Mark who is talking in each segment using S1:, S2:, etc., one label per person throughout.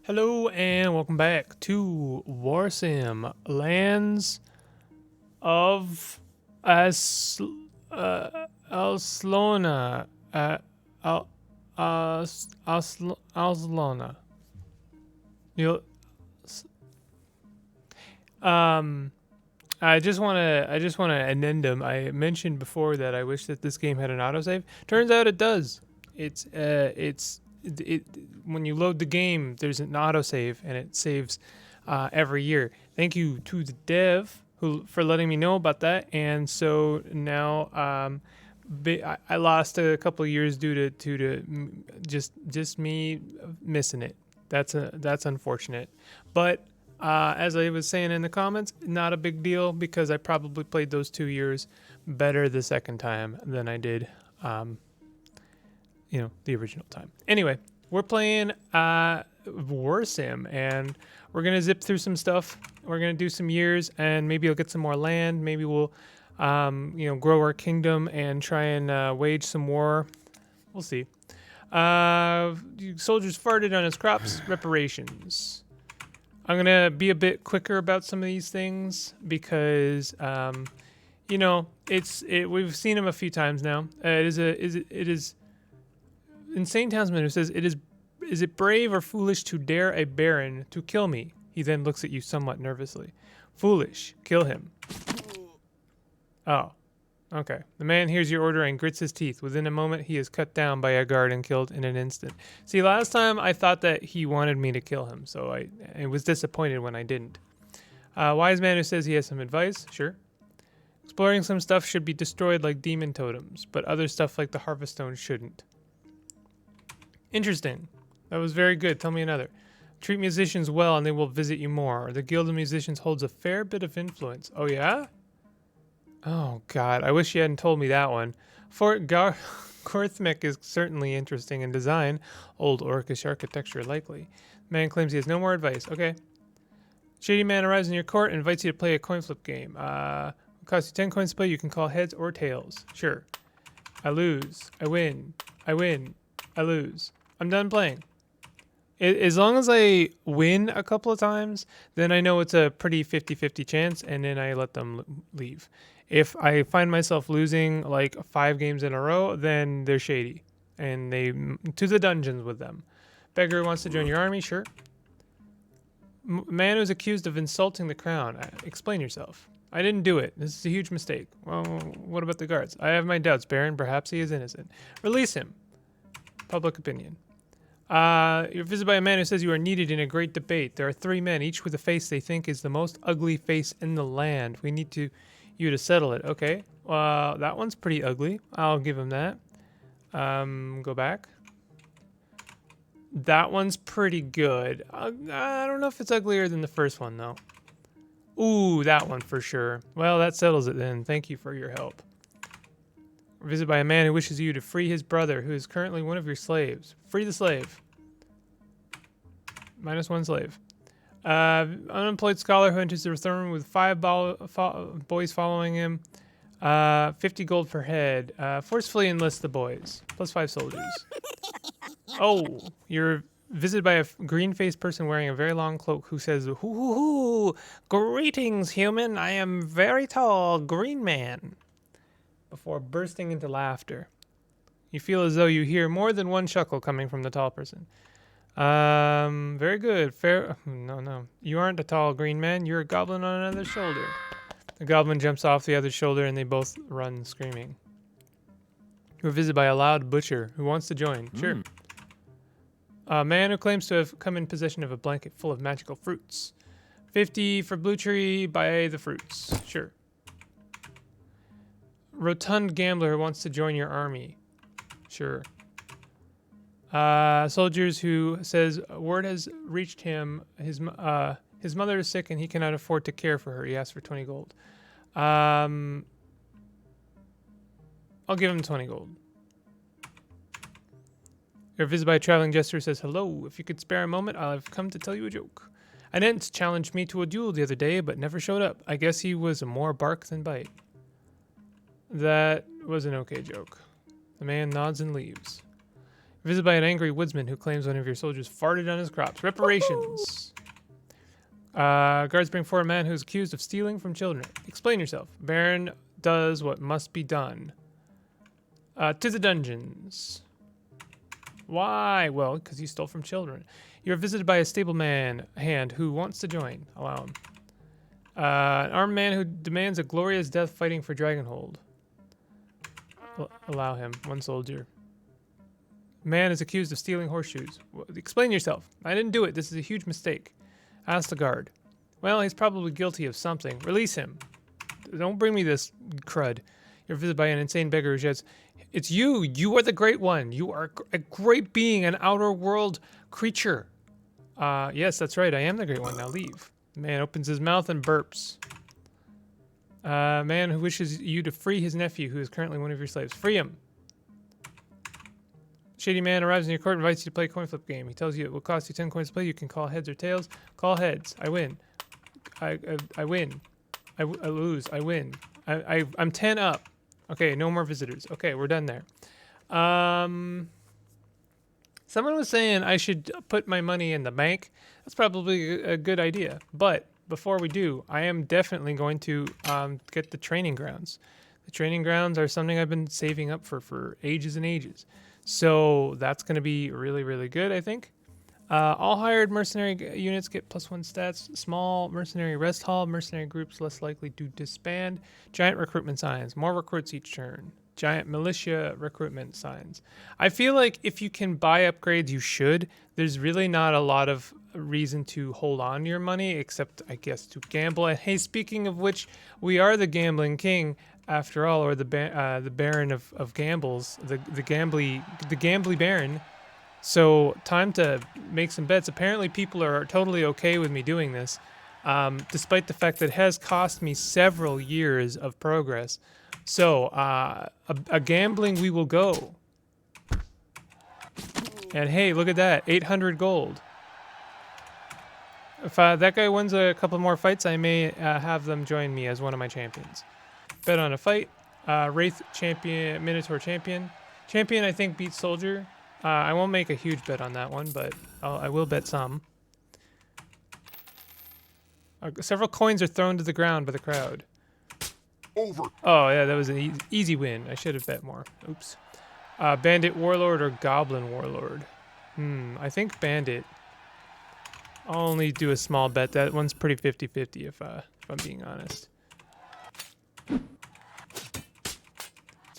S1: Hello and welcome back to Warsim, Lands of As Alslona, Al Alslona. You um I just want to addendum. I mentioned before that I wish that this game had an autosave. Turns out it does. It's when you load the game, there's an autosave and it saves every year. Thank you to the dev who for letting me know about that. And so now I lost a couple of years due to just me missing it. That's unfortunate, but as I was saying in the comments, not a big deal because I probably played those 2 years better the second time than I did, the original time. Anyway, we're playing Warsim, and we're gonna zip through some stuff. We're gonna do some years, and maybe we'll get some more land. Maybe we'll, grow our kingdom and try and wage some war. We'll see. Soldiers farted on his crops. Reparations. I'm gonna be a bit quicker about some of these things because, we've seen him a few times now. It is insane townsman who says is it brave or foolish to dare a baron to kill me? He then looks at you somewhat nervously. Foolish, kill him. Oh, okay. The man hears your order and grits his teeth. Within a moment, he is cut down by a guard and killed in an instant. See, last time I thought that he wanted me to kill him, so I was disappointed when I didn't. Wise man who says he has some advice. Sure. Exploring some stuff should be destroyed like demon totems, but other stuff like the harvest stone shouldn't. Interesting. That was very good. Tell me another. Treat musicians well and they will visit you more. The Guild of Musicians holds a fair bit of influence. Oh, yeah? Oh, God. I wish you hadn't told me that one. Fort Gorthmek is certainly interesting in design. Old Orcish architecture, likely. Man claims he has no more advice. Okay. Shady man arrives in your court and invites you to play a coin flip game. It costs you 10 coins to play. You can call heads or tails. Sure. I lose. I win. I win. I lose. I'm done playing. As long as I win a couple of times, then I know it's a pretty 50-50 chance, and then I let them leave. If I find myself losing like 5 games in a row, then they're shady, and they to the dungeons with them. Beggar wants to join your army, sure. Man who's accused of insulting the crown. Explain yourself. I didn't do it. This is a huge mistake. Well, what about the guards? I have my doubts, Baron. Perhaps he is innocent. Release him. Public opinion. You're visited by a man who says you are needed in a great debate. There are 3 men, each with a face they think is the most ugly face in the land. We need you to settle it. Okay. That one's pretty ugly. I'll give him that. Go back. That one's pretty good. I don't know if it's uglier than the first one, though. Ooh, that one for sure. Well, that settles it then. Thank you for your help. We're visited by a man who wishes you to free his brother, who is currently one of your slaves. Free the slave. -1 slave. Unemployed scholar who enters the throne with 5 boys following him. 50 gold per head. Forcefully enlist the boys. +5 soldiers. Oh, you're visited by a green-faced person wearing a very long cloak who says, hoo hoo hoo, greetings, human. I am very tall, green man. Before bursting into laughter. You feel as though you hear more than one chuckle coming from the tall person. Very good. Fair. No. You aren't a tall green man. You're a goblin on another shoulder. The goblin jumps off the other shoulder and they both run screaming. You're visited by a loud butcher who wants to join. Sure. A man who claims to have come in possession of a blanket full of magical fruits. 50 for blue tree, buy the fruits. Sure. Rotund gambler who wants to join your army. Sure. Soldiers who says word has reached him. His mother is sick and he cannot afford to care for her. He asks for 20 gold. I'll give him 20 gold. You're visited by a traveling jester who says, hello, if you could spare a moment, I've come to tell you a joke. An ant challenged me to a duel the other day, but never showed up. I guess he was more bark than bite. That was an okay joke. The man nods and leaves. Visited by an angry woodsman who claims one of your soldiers farted on his crops. Reparations. Guards bring forward a man who is accused of stealing from children. Explain yourself. Baron does what must be done. To the dungeons. Why? Well, because you stole from children. You're visited by a stableman hand who wants to join. Allow him. An armed man who demands a glorious death fighting for Dragonhold. Allow him. One soldier. Man is accused of stealing horseshoes. Explain yourself. I didn't do it. This is a huge mistake. Ask the guard. Well, he's probably guilty of something. Release him. Don't bring me this crud. You're visited by an insane beggar who shouts, "It's you! You are the great one! You are a great being, an outer world creature!" Yes, that's right. I am the great one. Now leave. Man opens his mouth and burps. Man who wishes you to free his nephew, who is currently one of your slaves. Free him. Shady man arrives in your court and invites you to play a coin flip game. He tells you it will cost you 10 coins to play. You can call heads or tails. Call heads. I win. I win. I lose. I win. I'm 10 up. Okay, no more visitors. Okay, we're done there. Someone was saying I should put my money in the bank. That's probably a good idea. But before we do, I am definitely going to get the training grounds. The training grounds are something I've been saving up for ages and ages. So that's going to be really, really good, I think. All hired mercenary units get +1 stats. Small mercenary rest hall. Mercenary groups less likely to disband. Giant recruitment signs. More recruits each turn. Giant militia recruitment signs. I feel like if you can buy upgrades, you should. There's really not a lot of reason to hold on to your money, except, I guess, to gamble. And hey, speaking of which, we are the gambling king, after all, or the Baron of gambles, the gambly Baron. So time to make some bets. Apparently, people are totally okay with me doing this, despite the fact that it has cost me several years of progress. So, a gambling we will go. And hey, look at that, 800 gold. If that guy wins a couple more fights, I may have them join me as one of my champions. Bet on a fight. Wraith champion, Minotaur champion. Champion, I think, beats Soldier. I won't make a huge bet on that one, but I will bet some. Several coins are thrown to the ground by the crowd.
S2: Over.
S1: Oh, yeah, that was an easy win. I should have bet more. Oops. Bandit Warlord or Goblin Warlord? I think Bandit. I'll only do a small bet. That one's pretty 50-50 if I'm being honest. It's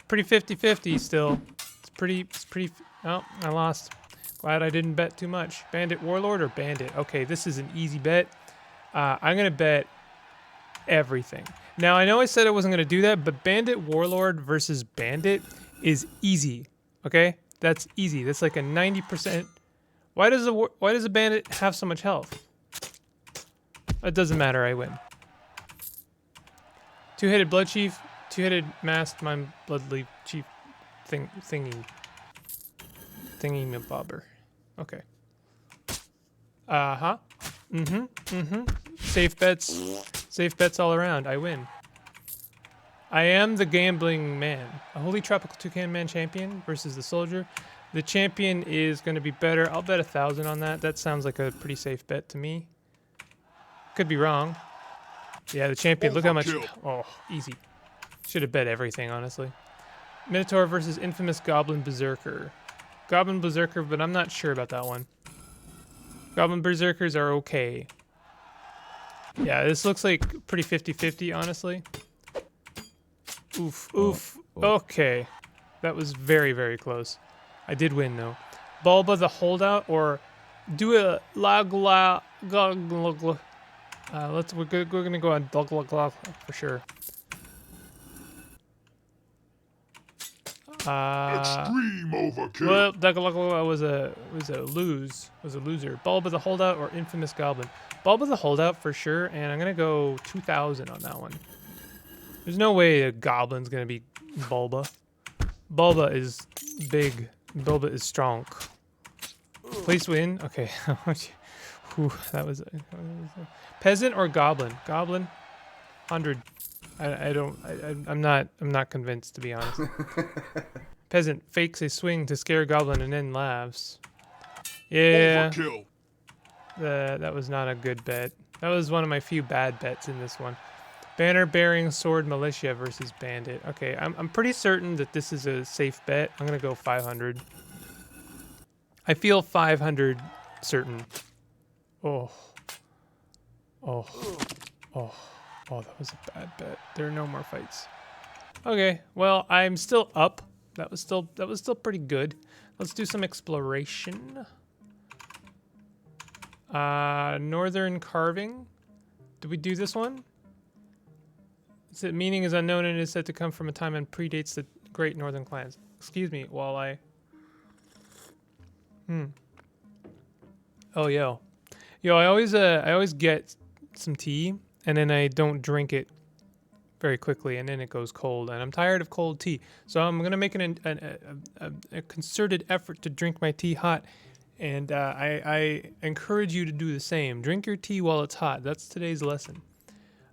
S1: pretty 50-50 still. It's pretty... Oh, I lost. Glad I didn't bet too much. Bandit Warlord or Bandit? Okay, this is an easy bet. I'm going to bet everything. Now, I know I said I wasn't going to do that, but Bandit Warlord versus Bandit is easy, okay? That's easy. That's like a 90%. Why does a Bandit have so much health? It doesn't matter, I win. Two-headed Blood Chief, two-headed Masked Mind Bloodleaf Chief thingy bobber. Okay. Safe bets all around. I win. I am the gambling man. A holy tropical toucan man champion versus the soldier. The champion is going to be better. I'll bet 1,000 on that. That sounds like a pretty safe bet to me. Could be wrong. Yeah, the champion. Look how much. Oh, easy. Should have bet everything, honestly. Minotaur versus infamous Goblin Berserker. Goblin Berserker, but I'm not sure about that one. Goblin Berserkers are okay. Yeah, this looks like pretty 50-50, honestly. Oof, oof. Okay. That was very, very close. I did win, though. Bulba the Holdout, or do a we're gonna go on for sure.
S2: Extreme overkill.
S1: Well, was a loser. Bulba the Holdout or Infamous Goblin. Bulba the Holdout for sure, and I'm gonna go 2,000 on that one. There's no way a Goblin's gonna be Bulba. Bulba is big. Bulba is strong. Please win. Okay. Whew, that was peasant or Goblin. Goblin. 100. I'm not convinced, to be honest. Peasant fakes a swing to scare goblin and then laughs. Yeah,
S2: Overkill.
S1: that was not a good bet. That was one of my few bad bets in this one. Banner bearing sword militia versus bandit. Okay, I'm pretty certain that this is a safe bet. I'm gonna go 500. I feel 500 certain. Oh, oh, oh, oh, that was a bad bet. There are no more fights. Okay, well, I'm still up. That was still pretty good. Let's do some exploration. Northern carving. Did we do this one? Its meaning is unknown and is said to come from a time and predates the Great Northern Clans. Excuse me while I... Oh, yo. Yo, I always get some tea, and then I don't drink it very quickly, and then it goes cold, and I'm tired of cold tea. So I'm going to make a concerted effort to drink my tea hot, and I encourage you to do the same. Drink your tea while it's hot. That's today's lesson.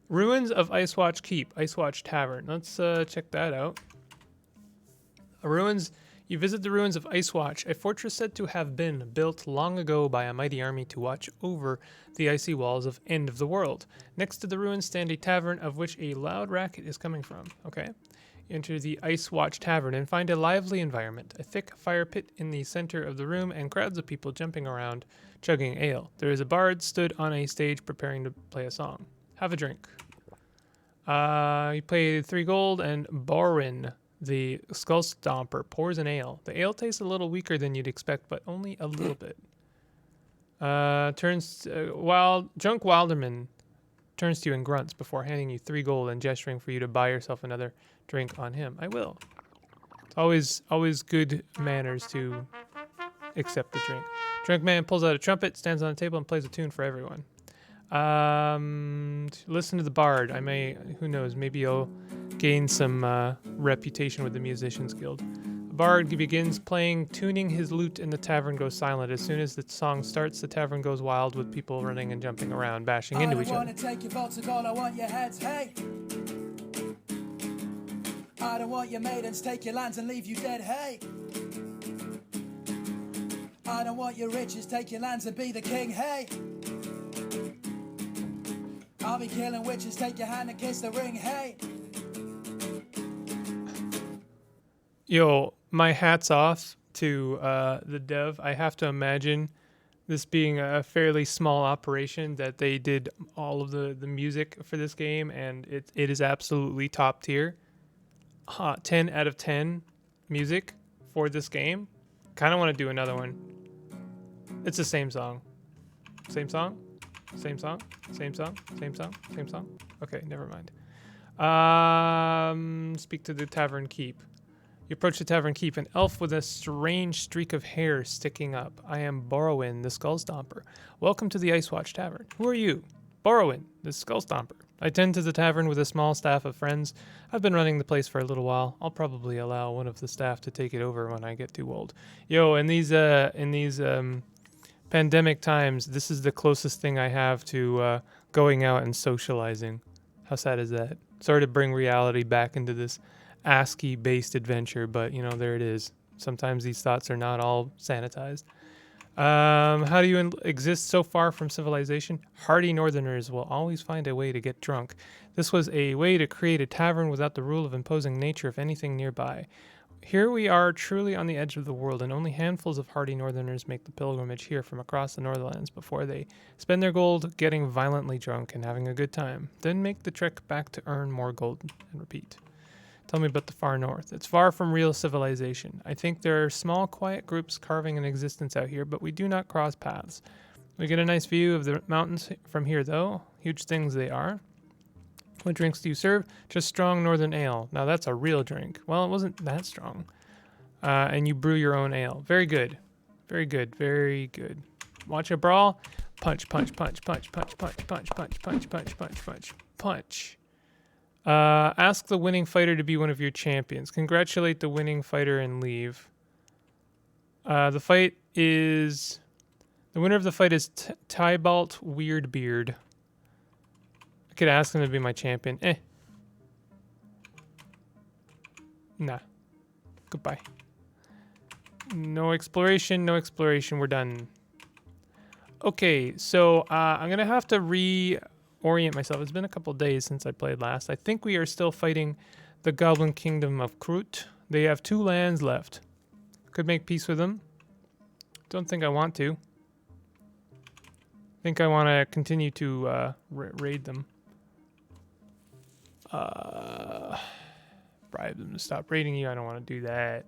S1: Ruins of Icewatch Keep, Icewatch Tavern. Let's check that out. You visit the ruins of Icewatch, a fortress said to have been built long ago by a mighty army to watch over the icy walls of End of the World. Next to the ruins stand a tavern of which a loud racket is coming from. Okay. Enter the Icewatch Tavern and find a lively environment. A thick fire pit in the center of the room and crowds of people jumping around, chugging ale. There is a bard stood on a stage preparing to play a song. Have a drink. You pay 3 gold, and Borwin, the Skull Stomper, pours an ale. The ale tastes a little weaker than you'd expect, but only a little bit. Drunk Wilderman turns to you and grunts before handing you 3 gold and gesturing for you to buy yourself another drink on him. I will. It's always good manners to accept the drink. Drunk man pulls out a trumpet, stands on a table, and plays a tune for everyone. Listen to the bard. Who knows, maybe I'll gain some reputation with the Musicians Guild. The bard begins playing, tuning his lute, and the tavern goes silent. As soon as the song starts, the tavern goes wild with people running and jumping around, bashing into each other.
S3: I don't want to take your votes of gold, I want your heads, hey! I don't want your maidens, take your lands and leave you dead, hey! I don't want your riches, take your lands and be the king, hey! I'll be killing witches, take your hand and kiss the ring, hey!
S1: Yo, my hat's off to the dev. I have to imagine this being a fairly small operation that they did all of the music for this game, and it is absolutely top tier. 10 out of 10 music for this game. Kind of want to do another one. It's the same song. Same song? Same song? Same song? Same song? Same song? Okay, never mind. Speak to the Tavern Keep. You approach the Tavern Keep, an elf with a strange streak of hair sticking up. I am Borwin, the Skull Stomper. Welcome to the Icewatch Tavern. Who are you? Borwin, the Skull Stomper. I tend to the tavern with a small staff of friends. I've been running the place for a little while. I'll probably allow one of the staff to take it over when I get too old. Yo, in these pandemic times, this is the closest thing I have to going out and socializing. How sad is that? Sorry to bring reality back into this ASCII-based adventure, but, you know, there it is. Sometimes these thoughts are not all sanitized. How do you exist so far from civilization? Hardy northerners will always find a way to get drunk. This was a way to create a tavern without the rule of imposing nature of anything nearby. Here we are truly on the edge of the world, and only handfuls of hardy northerners make the pilgrimage here from across the Northlands before they spend their gold getting violently drunk and having a good time, then make the trek back to earn more gold and repeat. Tell me about the far north. It's far from real civilization. I think there are small, quiet groups carving an existence out here, but we do not cross paths. We get a nice view of the mountains from here, though. Huge things they are. What drinks do you serve? Just strong northern ale. Now that's a real drink. Well, it wasn't that strong. And you brew your own ale. Very good. Very good. Very good. Watch a brawl. Punch, punch, punch, punch, punch, punch, punch, punch, punch, punch, punch, punch, punch. Ask the winning fighter to be one of your champions. Congratulate the winning fighter and leave. The winner of the fight is Tybalt Weirdbeard. I could ask him to be my champion. Nah. Goodbye. No exploration, no exploration. We're done. Okay, so I'm going to have to reorient myself. It's been a couple days since I played last. I think we are still fighting the Goblin Kingdom of Krut. They have 2 lands left. Could make peace with them. Don't think I want to. Think I want to continue to raid them. Bribe them to stop raiding you. I don't want to do that.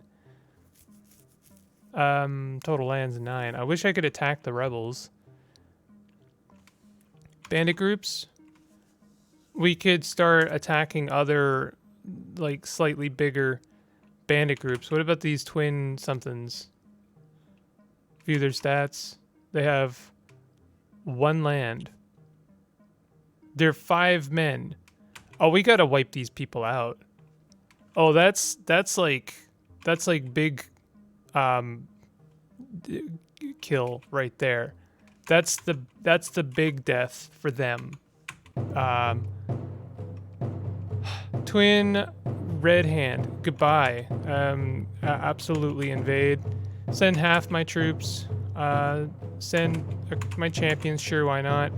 S1: Total lands 9. I wish I could attack the rebels. Bandit groups. We could start attacking other, like, slightly bigger bandit groups. What about these twin somethings? View their stats. They have 1 land. They're 5 men. Oh, we gotta wipe these people out. Oh, that's like big kill right there. That's the big death for them. Twin red hand. Goodbye. Absolutely invade. Send half my troops. Send my champions. Sure, why not?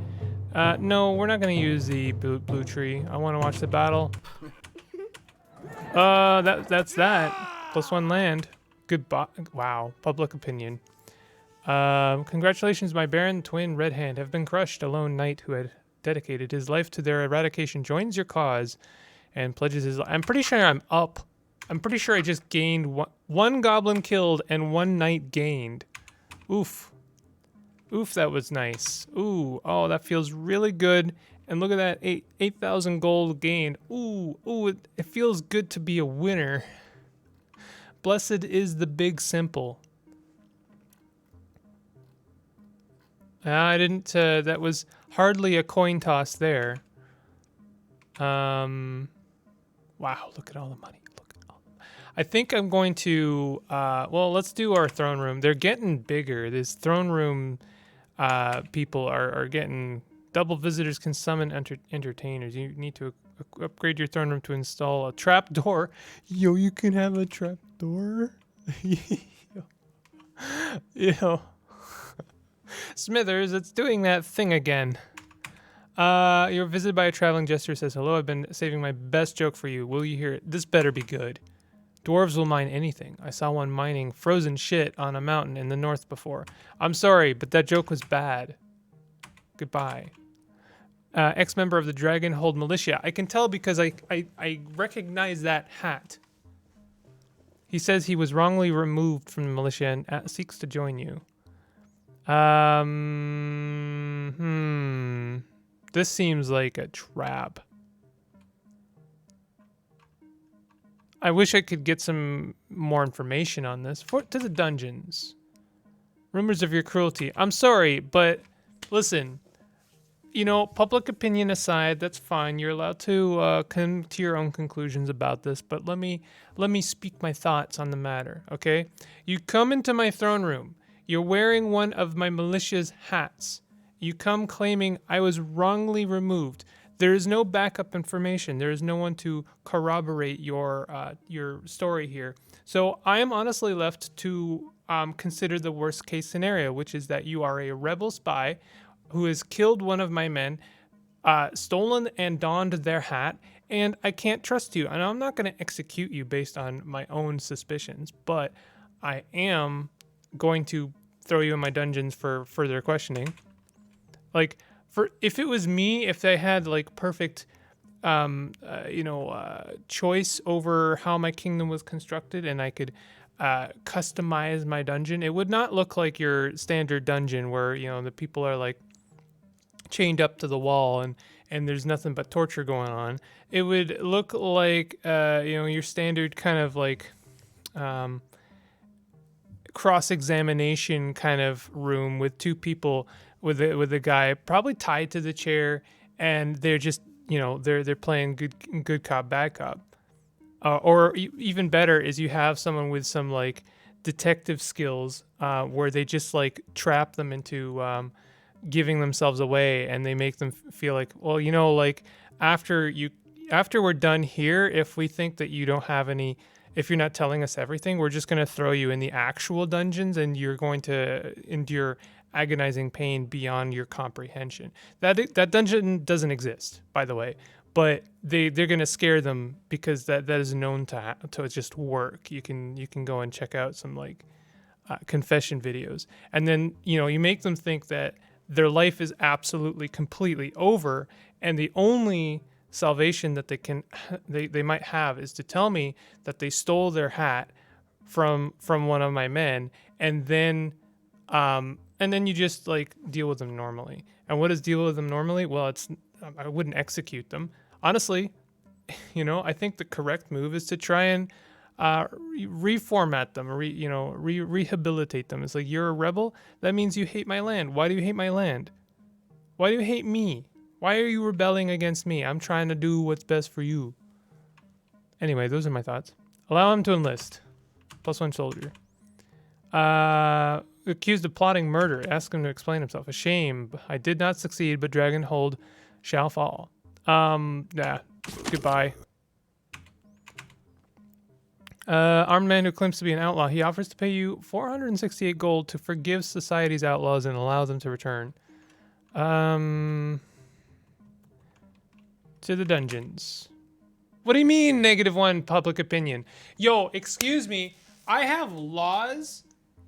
S1: No, we're not going to use the blue tree. I want to watch the battle. That's that. +1 land. Goodbye. Wow. Public opinion. Congratulations, my Baron twin red hand have been crushed. A lone knight who had dedicated his life to their eradication joins your cause and pledges his life. I'm pretty sure I'm up. I'm pretty sure I just gained one goblin killed and 1 knight gained. Oof. Oof, that was nice. Ooh, oh, that feels really good. And look at that, 8,000 gold gained. Ooh, it feels good to be a winner. Blessed is the big simple. I didn't, that was hardly a coin toss there. Wow, look at all the money. I think I'm going to, well, let's do our throne room. They're getting bigger. This throne room people are getting, double visitors can summon entertainers. You need to upgrade your throne room to install a trap door. Yo, you can have a trap door. Yo. Smithers, it's doing that thing again. You're visited by a traveling jester who says, hello, I've been saving my best joke for you. Will you hear it? This better be good. Dwarves will mine anything. I saw one mining frozen shit on a mountain in the north before. I'm sorry, but that joke was bad. Goodbye. Ex-member of the Dragonhold Militia. I can tell because I recognize that hat. He says he was wrongly removed from the militia and seeks to join you. This seems like a trap. I wish I could get some more information on this. To the dungeons. Rumors of your cruelty. I'm sorry, but listen. You know, public opinion aside, that's fine. You're allowed to come to your own conclusions about this, but let me speak my thoughts on the matter, okay? You come into my throne room. You're wearing one of my militia's hats. You come claiming I was wrongly removed. There is no backup information. There is no one to corroborate your story here. So I am honestly left to consider the worst case scenario, which is that you are a rebel spy who has killed one of my men, stolen and donned their hat, and I can't trust you. And I'm not going to execute you based on my own suspicions, but I am going to throw you in my dungeons for further questioning. Like, if it was me, if they had like perfect, choice over how my kingdom was constructed, and I could customize my dungeon, it would not look like your standard dungeon where the people are like chained up to the wall and there's nothing but torture going on. It would look like your standard kind of like cross-examination kind of room with 2 people with a guy probably tied to the chair, and they're just they're playing good cop bad cop, or even better is you have someone with some like detective skills where they just like trap them into giving themselves away, and they make them feel like, well, after we're done here, if we think that you don't have any if you're not telling us everything, we're just going to throw you in the actual dungeons and you're going to endure agonizing pain beyond your comprehension. That dungeon doesn't exist, by the way, but they're going to scare them because that is known to just work. You can go and check out some like confession videos, and then you make them think that their life is absolutely completely over, and the only salvation that they might have is to tell me that they stole their hat from one of my men, and then you just like deal with them normally. And what is deal with them normally? Well, I wouldn't execute them. Honestly, I think the correct move is to try and reformat them, rehabilitate them. It's like, you're a rebel. That means you hate my land. Why do you hate my land? Why do you hate me? Why are you rebelling against me? I'm trying to do what's best for you. Anyway, those are my thoughts. Allow him to enlist. +1 soldier. Accused of plotting murder. Ask him to explain himself. A shame. I did not succeed, but Dragonhold shall fall. Yeah. Goodbye. Armed man who claims to be an outlaw. He offers to pay you 468 gold to forgive society's outlaws and allow them to return. To the dungeons. What do you mean, -1 public opinion? Yo, excuse me. I have laws,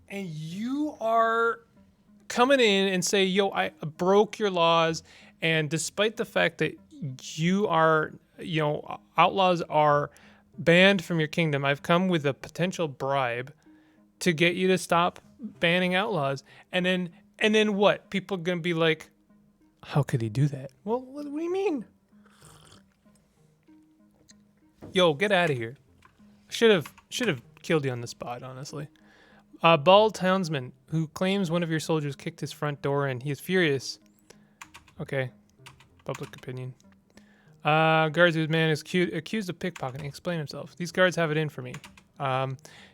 S1: and you are coming in and say, yo, I broke your laws, and despite the fact that you are, outlaws are banned from your kingdom, I've come with a potential bribe to get you to stop banning outlaws. And then what? People are gonna be like, how could he do that? Well, what do you mean? Yo, get out of here. Should have killed you on the spot, honestly. Bald townsman who claims one of your soldiers kicked his front door in. He is furious. Okay. Public opinion. Guards whose man is accused of pickpocketing. Explain himself. These guards have it in for me.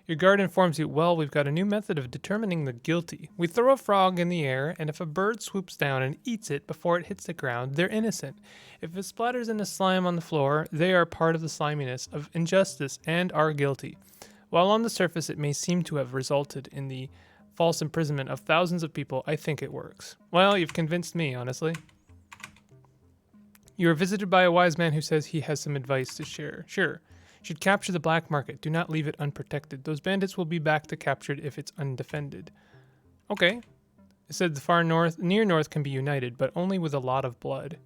S1: Your guard informs you, well, we've got a new method of determining the guilty. We throw a frog in the air, and if a bird swoops down and eats it before it hits the ground, they're innocent. If it splatters into slime on the floor, they are part of the sliminess of injustice and are guilty. While on the surface it may seem to have resulted in the false imprisonment of thousands of people, I think it works. Well, you've convinced me, honestly. You are visited by a wise man who says he has some advice to share. Sure. Should capture the black market. Do not leave it unprotected. Those bandits will be back to capture it if it's undefended. Okay. It said the near north can be united, but only with a lot of blood.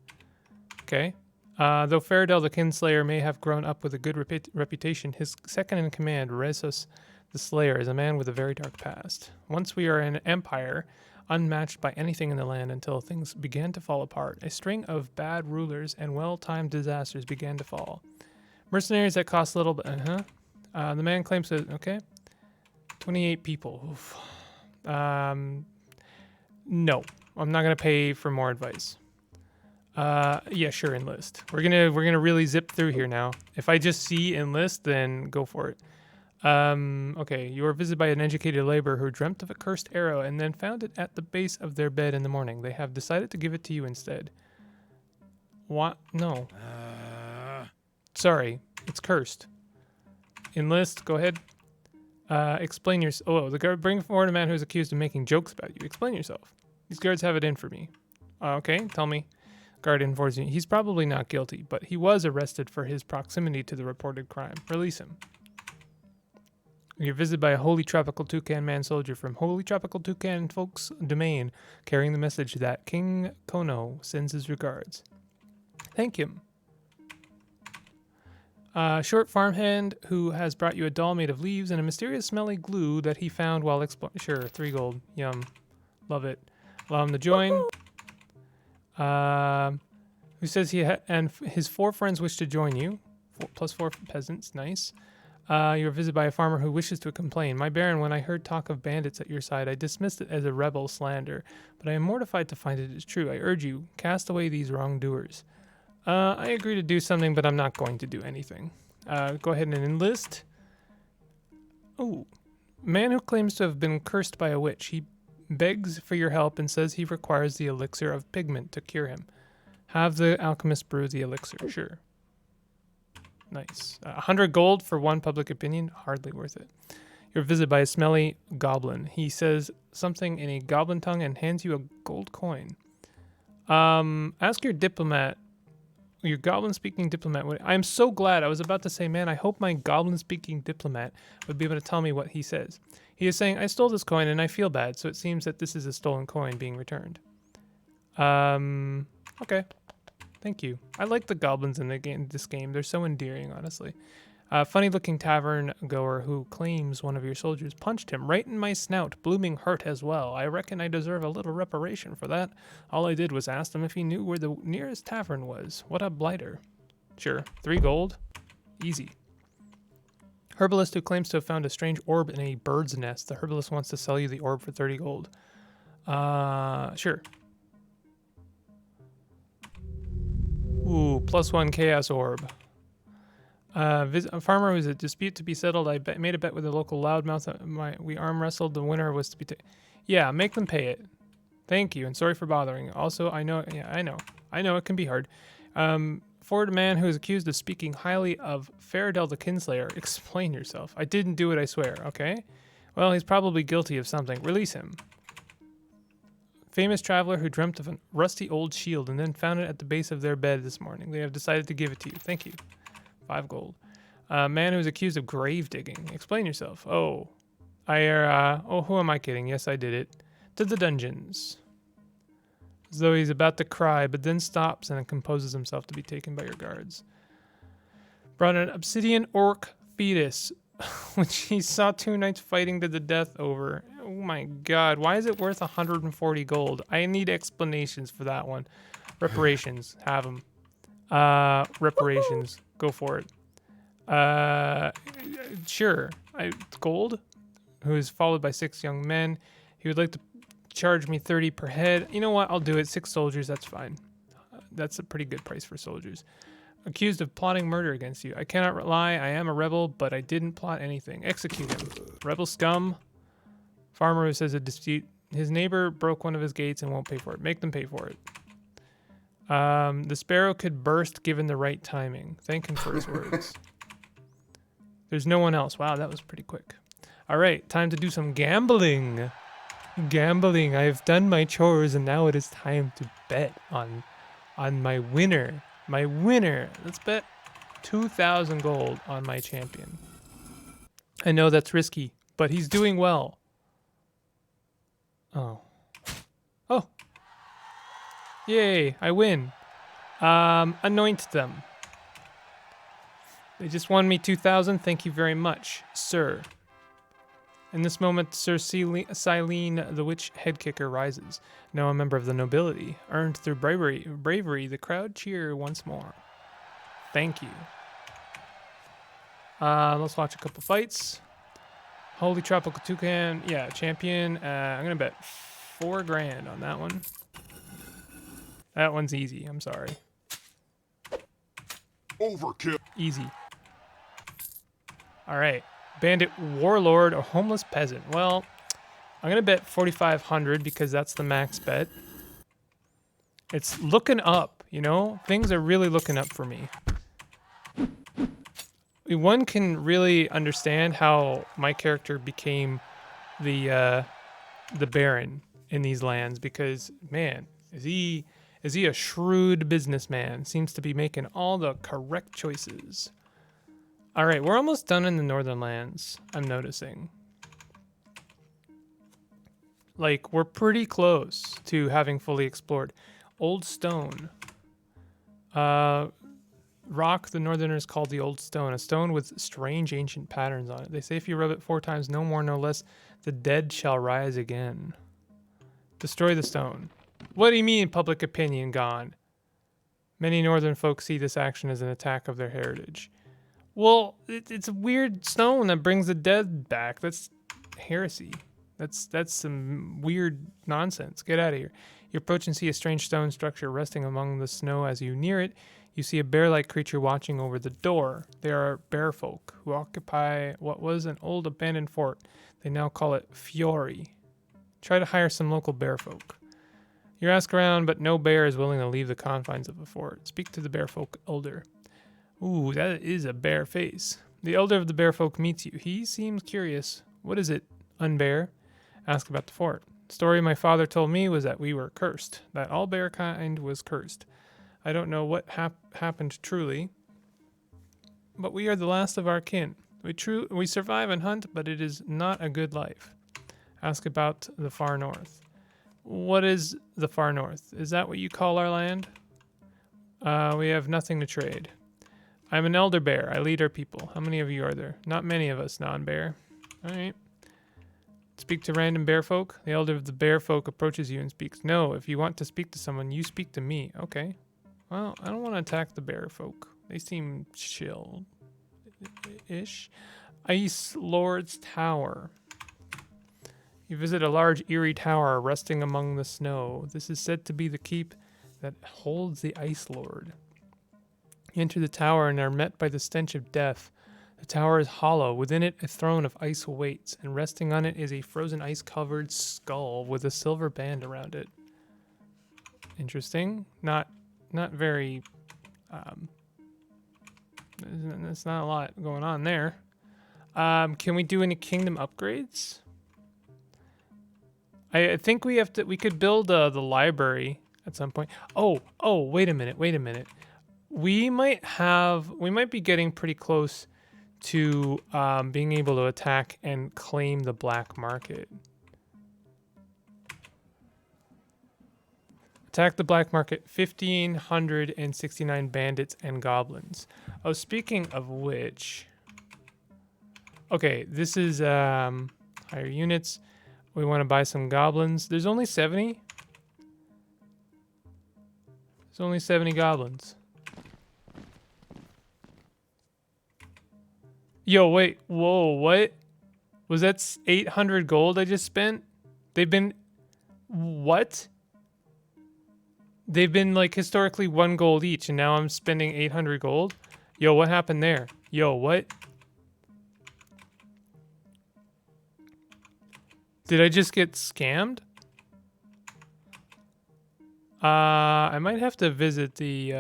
S1: Okay. Though Faradell the Kinslayer may have grown up with a good reputation, his second in command, Resus the Slayer, is a man with a very dark past. Once we are an empire, unmatched by anything in the land until things began to fall apart. A string of bad rulers and well-timed disasters began to fall. Mercenaries that cost little, but the man claims that, okay. 28 people. Oof. No, I'm not gonna pay for more advice. Yeah, sure, enlist. We're gonna really zip through here now. If I just see enlist, then go for it. Okay, you were visited by an educated laborer who dreamt of a cursed arrow and then found it at the base of their bed in the morning. They have decided to give it to you instead. What? No. Sorry, it's cursed. Enlist, go ahead. Explain your... Oh, the guard, bring forward a man who is accused of making jokes about you. Explain yourself. These guards have it in for me. Okay, tell me. Guard informs you. He's probably not guilty, but he was arrested for his proximity to the reported crime. Release him. You're visited by a Holy Tropical Toucan man soldier from Holy Tropical Toucan Folks Domain, carrying the message that King Kono sends his regards. Thank him. Short farmhand who has brought you a doll made of leaves and a mysterious smelly glue that he found while exploring. Sure, 3 gold. Yum. Love it. Allow him to join. Who says and his 4 friends wish to join you. +4 peasants. Nice. You are visited by a farmer who wishes to complain. My baron, when I heard talk of bandits at your side, I dismissed it as a rebel slander, but I am mortified to find it is true. I urge you, cast away these wrongdoers. I agree to do something, but I'm not going to do anything. Go ahead and enlist. Oh, man who claims to have been cursed by a witch. He begs for your help and says he requires the elixir of pigment to cure him. Have the alchemist brew the elixir. Sure. Nice. 100 gold for one public opinion. Hardly worth it. You're visited by a smelly goblin. He says something in a goblin tongue and hands you a gold coin. Ask your diplomat, your goblin-speaking diplomat. I'm so glad. I was about to say, man, I hope my goblin-speaking diplomat would be able to tell me what he says. He is saying, I stole this coin and I feel bad, so it seems that this is a stolen coin being returned. Okay. Thank you. I like the goblins in this game. They're so endearing, honestly. Funny-looking tavern goer who claims one of your soldiers punched him right in my snout, blooming hurt as well. I reckon I deserve a little reparation for that. All I did was ask him if he knew where the nearest tavern was. What a blighter. Sure. 3 gold. Easy. Herbalist who claims to have found a strange orb in a bird's nest. The herbalist wants to sell you the orb for 30 gold. Sure. Ooh, +1 chaos orb. A farmer was a dispute to be settled. I made a bet with a local loudmouth. We arm wrestled. The winner was to be yeah, make them pay it. Thank you, and sorry for bothering. Also, I know it can be hard. Forward a man who is accused of speaking highly of Faradel the Kinslayer. Explain yourself. I didn't do it, I swear. Okay. Well, he's probably guilty of something. Release him. Famous traveler who dreamt of a rusty old shield and then found it at the base of their bed this morning. They have decided to give it to you. Thank you. 5 gold. Man who is accused of grave digging. Explain yourself. Oh. Who am I kidding? Yes, I did it. To the dungeons. As though he's about to cry, but then stops and composes himself to be taken by your guards. Brought an obsidian orc fetus, which he saw 2 knights fighting to the death over. Oh my god, why is it worth 140 gold? I need explanations for that one. Reparations, have them. Reparations, go for it. Sure. Gold, who is followed by 6 young men. He would like to charge me 30 per head. You know what? I'll do it. 6 soldiers. That's fine. That's a pretty good price for soldiers. Accused of plotting murder against you. I cannot lie. I am a rebel, but I didn't plot anything. Execute him. Rebel scum. Farmer who says a dispute. His neighbor broke one of his gates and won't pay for it. Make them pay for it. The sparrow could burst given the right timing. Thank him for his words. There's no one else. Wow, that was pretty quick. All right, time to do some gambling. Gambling. I have done my chores and now it is time to bet on my winner. My winner. Let's bet 2,000 gold on my champion. I know that's risky, but he's doing well. Oh. Oh. Yay, I win. Anoint them. They just won me 2,000. Thank you very much, sir. In this moment, Sir Silene, the witch head kicker, rises. Now a member of the nobility. Earned through bravery, the crowd cheer once more. Thank you. Let's watch a couple fights. Holy Tropical Toucan. Yeah, champion. I'm going to bet 4 grand on that one. That one's easy. I'm sorry.
S2: Overkill.
S1: Easy. All right. Bandit warlord or homeless peasant. Well, I'm gonna bet 4,500 because that's the max bet. It's looking up, you know. Things are really looking up for me. One can really understand how my character became the Baron in these lands because, man, is he a shrewd businessman? Seems to be making all the correct choices. All right, we're almost done in the Northern Lands, I'm noticing. Like, we're pretty close to having fully explored. Old Stone. Rock the Northerners called the Old Stone. A stone with strange ancient patterns on it. They say if you rub it 4 times, no more, no less, the dead shall rise again. Destroy the stone. What do you mean, public opinion gone? Many Northern folks see this action as an attack of their heritage. Well, it's a weird stone that brings the dead back. That's heresy. That's some weird nonsense. Get out of here. You approach and see a strange stone structure resting among the snow. As you near it, you see a bear-like creature watching over the door. They are bear folk who occupy what was an old abandoned fort. They now call it Fiori. Try to hire some local bear folk. You ask around, but no bear is willing to leave the confines of the fort. Speak to the bear folk elder. Ooh, that is a bear face. The elder of the bear folk meets you. He seems curious. What is it, unbear? Ask about the fort. The story my father told me was that we were cursed, that all bear kind was cursed. I don't know what happened truly, but we are the last of our kin. We survive and hunt, but it is not a good life. Ask about the far north. What is the far north? Is that what you call our land? We have nothing to trade. I'm an elder bear. I lead our people. How many of you are there? Not many of us, non-bear. All right. Speak to random bear folk. The elder of the bear folk approaches you and speaks. No, if you want to speak to someone, you speak to me. Okay. Well, I don't want to attack the bear folk. They seem chill-ish. Ice Lord's Tower. You visit a large eerie tower resting among the snow. This is said to be the keep that holds the Ice Lord. You enter the tower and are met by the stench of death. The tower is hollow. Within it, a throne of ice waits, and resting on it is a frozen ice-covered skull with a silver band around it. Interesting. Not very. There's not a lot going on there. Can we do any kingdom upgrades? I think we have to. We could build the library at some point. Oh, wait a minute. We might be getting pretty close to being able to attack and claim the black market. Attack the black market, 1,569 bandits and goblins. Oh, speaking of which, okay, this is higher units. We want to buy some goblins. There's only 70. There's only 70 goblins. Yo, wait, whoa, what? Was that 800 gold I just spent? They've been, what? They've been like historically 1 gold each, and now I'm spending 800 gold? Yo, what happened there? Yo, what? Did I just get scammed? I might have to visit the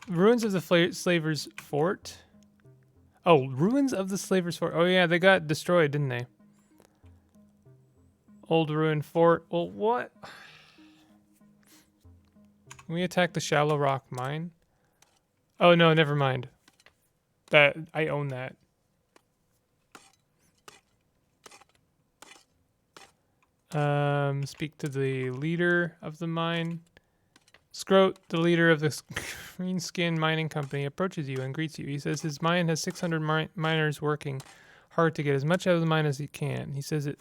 S1: ruins of the Slavers Fort. Oh, ruins of the Slavers Fort. Oh yeah, they got destroyed, didn't they? Old ruined fort. Well, what? Can we attack the Shallow Rock Mine? Oh no, never mind. That I own that. Speak to the leader of the mine. Scroat, the leader of the Greenskin Mining Company, approaches you and greets you. He says his mine has 600 miners working hard to get as much out of the mine as he can. He says that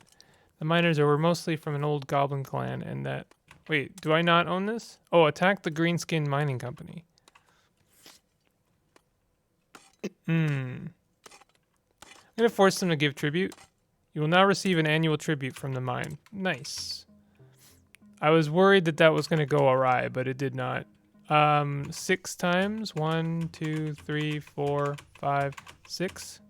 S1: the miners were mostly from an old goblin clan and that... Wait, do I not own this? Oh, attack the Greenskin Mining Company. I'm going to force them to give tribute. You will now receive an annual tribute from the mine. Nice. I was worried that that was going to go awry, but it did not. 6 times. 1, 2, 3, 4, 5, 6.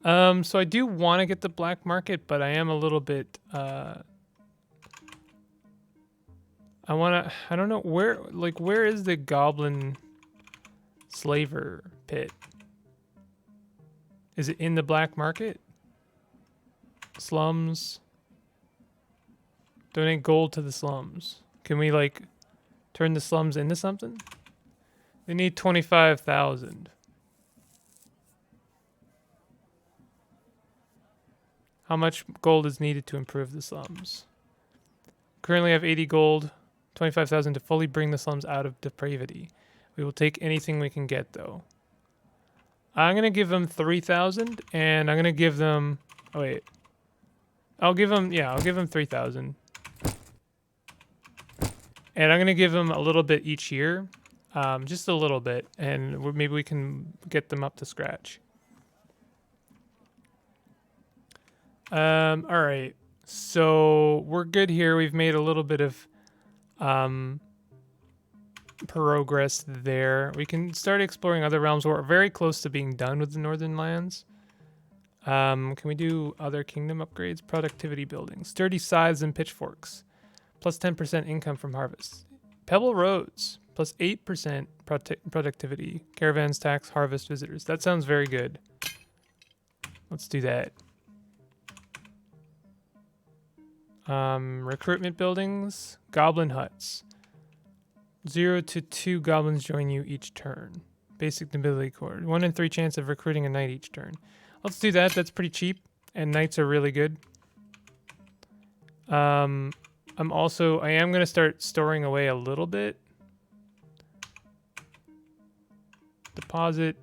S1: So I do want to get the black market, but I am a little bit, I don't know where is the goblin slaver pit? Is it in the black market? Slums. Donate gold to the slums. Can we like turn the slums into something? They need 25,000. How much gold is needed to improve the slums? Currently have 80 gold, 25,000 to fully bring the slums out of depravity. We will take anything we can get though. I'm going to give them 3,000 and I'm going to give them, oh wait. I'll give them 3,000. And I'm going to give them a little bit each year. Just a little bit. And maybe we can get them up to scratch. All right. So we're good here. We've made a little bit of progress there. We can start exploring other realms. We're very close to being done with the Northern Lands. Can we do other kingdom upgrades? Productivity building. Sturdy scythes and pitchforks. Plus 10% income from harvest. Pebble roads plus 8% productivity. Caravans, tax, harvest, visitors. That sounds very good. Let's do that. Recruitment buildings, goblin huts. 0 to 2 goblins join you each turn. Basic nobility cord. 1 in 3 chance of recruiting a knight each turn. Let's do that. That's pretty cheap, and knights are really good. I am going to start storing away a little bit. Deposit.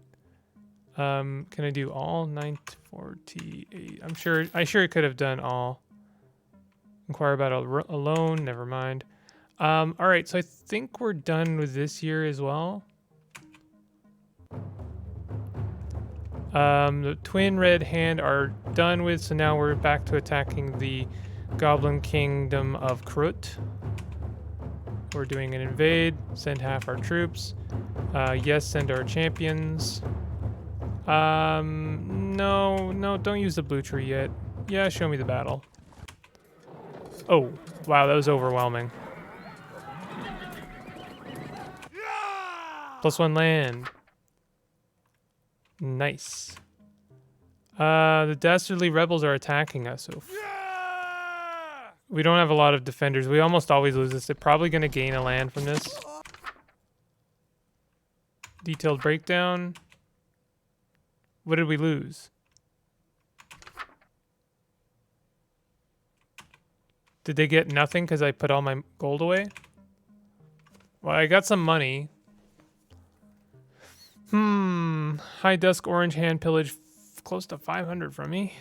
S1: Can I do all? 948. I sure could have done all. Inquire about a loan. Never mind. All right, so I think we're done with this year as well. The Twin Red Hand are done with, so now we're back to attacking the Goblin Kingdom of Krut. We're doing an invade. Send half our troops. Yes, send our champions. No, don't use the blue tree yet. Yeah, show me the battle. Oh, wow, that was overwhelming. +1 land. Nice. The Dastardly Rebels are attacking us. So we don't have a lot of defenders. We almost always lose this. They're probably going to gain a land from this. Detailed breakdown. What did we lose? Did they get nothing because I put all my gold away? Well, I got some money. High Dusk Orange Hand pillage close to 500 from me.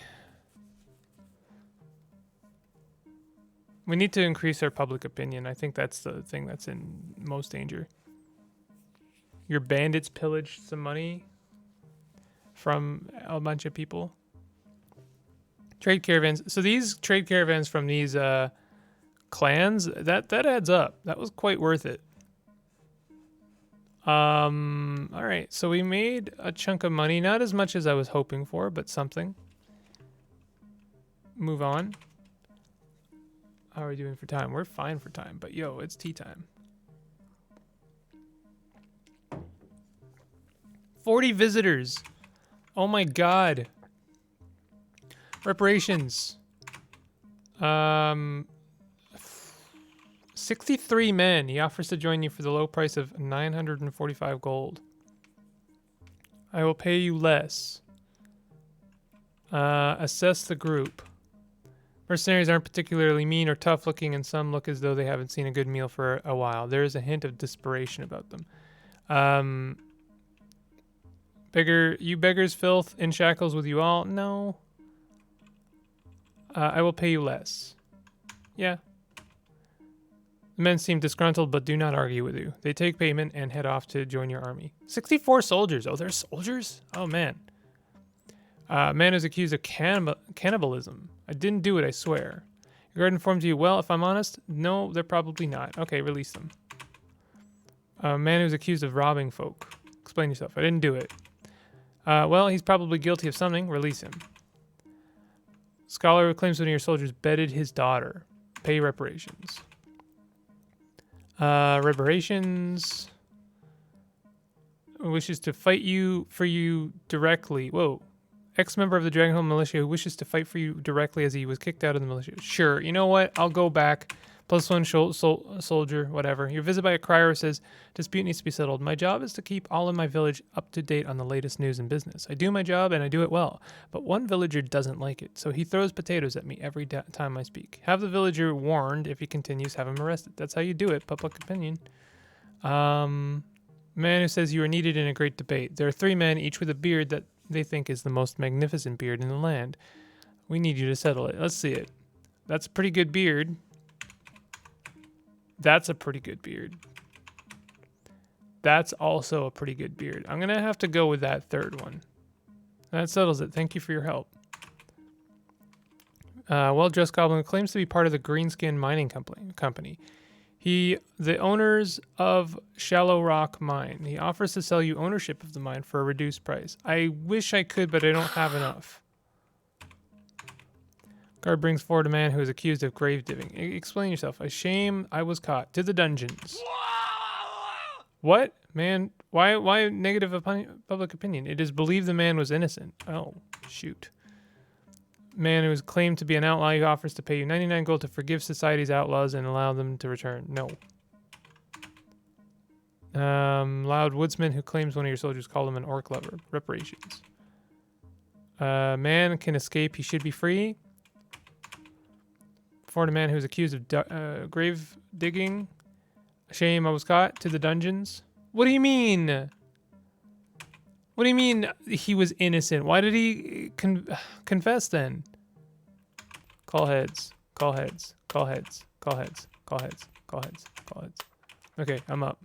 S1: We need to increase our public opinion. I think that's the thing that's in most danger. Your bandits pillaged some money from a bunch of people. Trade caravans. So these trade caravans from these clans, that adds up. That was quite worth it. All right, so we made a chunk of money. Not as much as I was hoping for, but something. Move on. How are we doing for time? We're fine for time, but yo, it's tea time. 40 visitors. Oh my god. Reparations. 63 men. He offers to join you for the low price of 945 gold. I will pay you less. Assess the group. Mercenaries aren't particularly mean or tough looking, and some look as though they haven't seen a good meal for a while. There is a hint of desperation about them. You beggars filth, in shackles with you all? No. I will pay you less. Yeah. The men seem disgruntled but do not argue with you. They take payment and head off to join your army. 64 soldiers. Oh, there's soldiers? Oh, man. Man is accused of cannibalism. I didn't do it, I swear. Your guard informs you, well, if I'm honest, no, they're probably not. Okay, release them. Man who's accused of robbing folk. Explain yourself. I didn't do it. Well, he's probably guilty of something. Release him. Scholar who claims one of your soldiers bedded his daughter. Pay reparations. Reparations. Wishes to fight for you directly. Whoa. Ex-member of the Dragonhold militia who wishes to fight for you directly as he was kicked out of the militia. Sure. You know what? I'll go back. +1 soldier, whatever. You're visited by a crier who says, dispute needs to be settled. My job is to keep all in my village up to date on the latest news and business. I do my job and I do it well. But one villager doesn't like it, so he throws potatoes at me every time I speak. Have the villager warned. If he continues, have him arrested. That's how you do it. Public opinion. Man who says you are needed in a great debate. There are 3 men, each with a beard that they think is the most magnificent beard in the land. We need you to settle it. Let's see it. That's a pretty good beard. That's a pretty good beard. That's also a pretty good beard. I'm going to have to go with that third one. That settles it. Thank you for your help. Well-dressed goblin claims to be part of the Greenskin Mining Company. The owners of Shallow Rock Mine. He offers to sell you ownership of the mine for a reduced price. I wish I could, but I don't have enough. Guard brings forward a man who is accused of grave digging. Explain yourself. A shame I was caught. To the dungeons. What? Man, why negative public opinion? It is believed the man was innocent. Oh, shoot. Man who is claimed to be an outlaw, he offers to pay you 99 gold to forgive society's outlaws and allow them to return. No. Loud woodsman who claims one of your soldiers called him an orc lover. Reparations. Man can escape. He should be free. Foreign man who is accused of grave digging. Shame I was caught. To the dungeons. What do you mean? What do you mean he was innocent? Why did he confess then? Call heads. Call heads. Call heads. Call heads. Call heads. Call heads. Call heads. Okay, I'm up.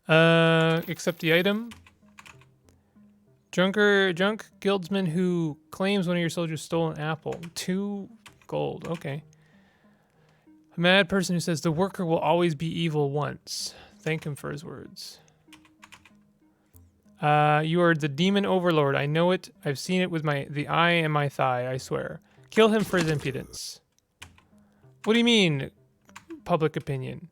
S1: Accept the item. Junk guildsman who claims one of your soldiers stole an apple. 2 gold. Okay. A mad person who says the worker will always be evil once. Thank him for his words. You are the demon overlord. I know it. I've seen it with the eye and my thigh, I swear. Kill him for his impudence. What do you mean, public opinion?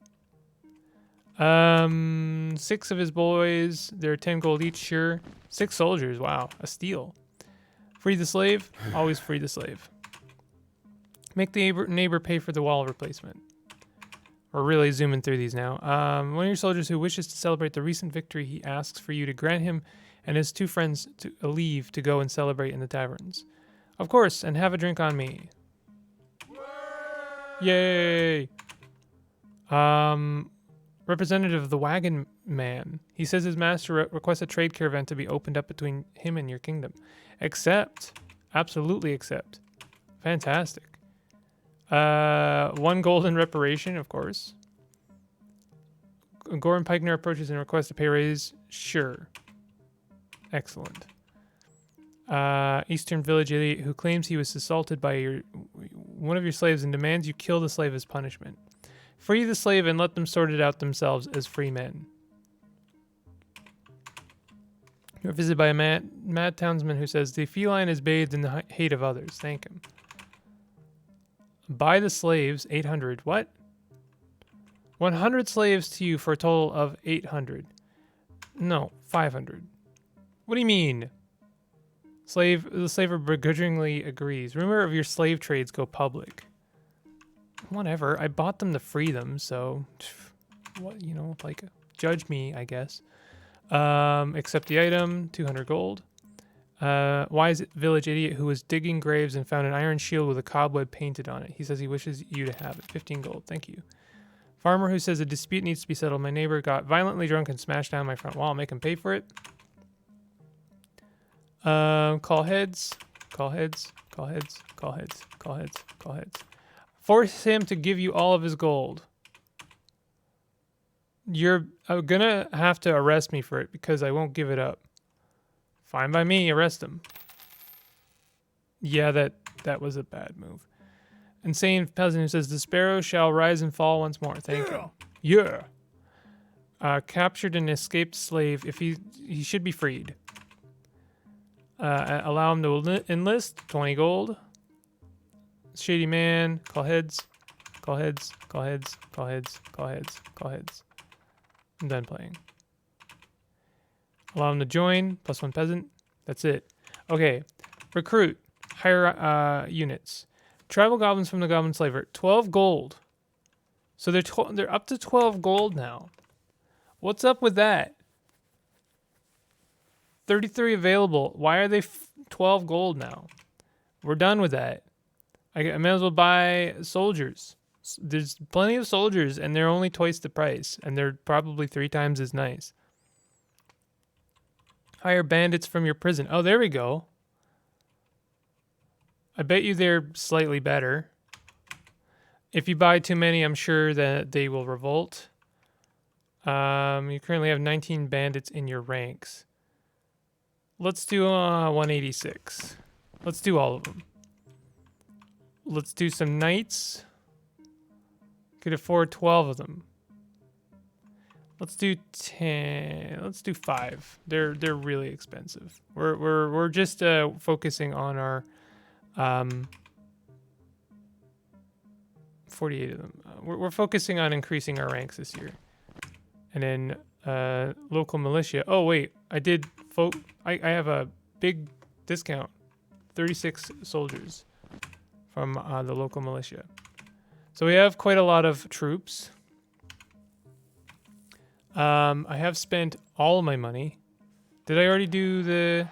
S1: 6 of his boys. They're 10 gold each, sure. 6 soldiers. Wow, a steal. Free the slave. Always free the slave. Make the neighbor pay for the wall replacement. We're really zooming through these now. One of your soldiers who wishes to celebrate the recent victory, he asks for you to grant him and his 2 friends a leave to go and celebrate in the taverns. Of course, and have a drink on me. Yay! Representative of the Wagon Man. He says his master requests a trade caravan to be opened up between him and your kingdom. Accept. Absolutely accept. Fantastic. 1 golden reparation, of course. Goran Pikener approaches and requests a pay raise. Sure. Excellent. Eastern village idiot who claims he was assaulted by one of your slaves and demands you kill the slave as punishment. Free the slave and let them sort it out themselves as free men. You're visited by a mad townsman who says the feline is bathed in the hate of others. Thank him. Buy the slaves, 800. What? 100 slaves to you for a total of 800. No, 500. What do you mean? The slaver begrudgingly agrees. Rumor of your slave trades go public. Whatever. I bought them to free them, so what, you know, like, judge me, I guess. Accept the item, 200 gold. Wise village idiot who was digging graves and found an iron shield with a cobweb painted on it. He says he wishes you to have it. 15 gold. Thank you. Farmer who says a dispute needs to be settled. My neighbor got violently drunk and smashed down my front wall. Make him pay for it. Call heads. Call heads. Call heads. Call heads. Call heads. Call heads. Force him to give you all of his gold. You're gonna have to arrest me for it because I won't give it up. Fine by me, arrest him. Yeah, that was a bad move. Insane peasant who says, the sparrow shall rise and fall once more. Thank you. Yeah. Captured an escaped slave. If he should be freed. Allow him to enlist. 20 gold. Shady man. Call heads. Call heads. Call heads. Call heads. Call heads. Call heads. I'm done playing. Allow him to join. +1 peasant. That's it. Okay. Recruit. Hire units. Tribal goblins from the goblin slaver. 12 gold. So they're up to 12 gold now. What's up with that? 33 available. Why are they 12 gold now? We're done with that. I may as well buy soldiers. There's plenty of soldiers, and they're only twice the price, and they're probably 3 times as nice. Hire bandits from your prison. Oh, there we go. I bet you they're slightly better. If you buy too many, I'm sure that they will revolt. You currently have 19 bandits in your ranks. Let's do 186. Let's do all of them. Let's do some knights. Could afford 12 of them. Let's do 10. Let's do 5. They're really expensive. We're just focusing on our 48 of them. We're focusing on increasing our ranks this year. And then local militia. Oh, wait. I have a big discount. 36 soldiers from the local militia. So we have quite a lot of troops. I have spent all my money. Did I already do the...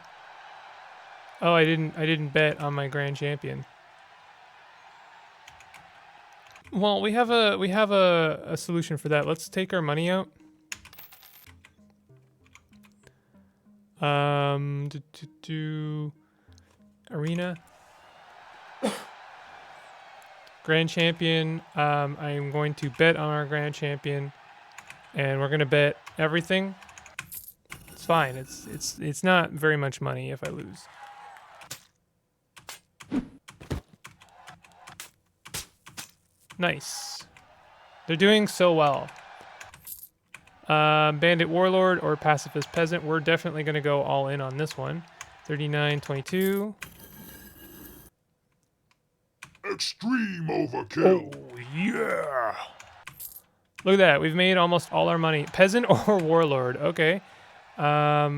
S1: Oh, I didn't bet on my grand champion. Well, we have a solution for that. Let's take our money out. Arena. Grand champion. I am going to bet on our grand champion, and we're gonna bet everything. It's fine. It's not very much money if I lose. Nice. They're doing so well. Bandit Warlord or Pacifist Peasant. We're definitely going to go all in on this one. 39-22.
S2: Extreme overkill.
S1: Oh, yeah. Look at that. We've made almost all our money. Peasant or Warlord. Okay. 5,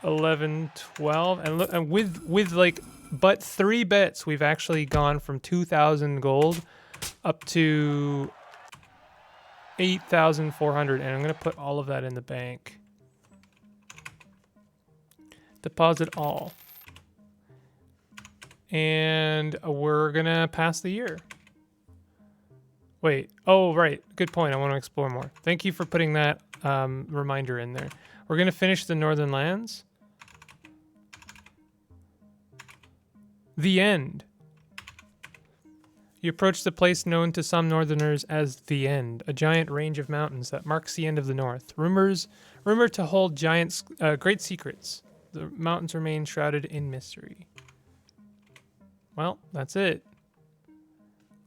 S1: 11, 12. And look, and with like but 3 bets, we've actually gone from 2,000 gold up to 8,400, and I'm going to put all of that in the bank. Deposit all. And we're going to pass the year. Wait. Oh, right. Good point. I want to explore more. Thank you for putting that reminder in there. We're going to finish the Northern Lands. The end. You approach the place known to some northerners as the End, a giant range of mountains that marks the end of the north. Rumored to hold great secrets. The mountains remain shrouded in mystery. Well, that's it.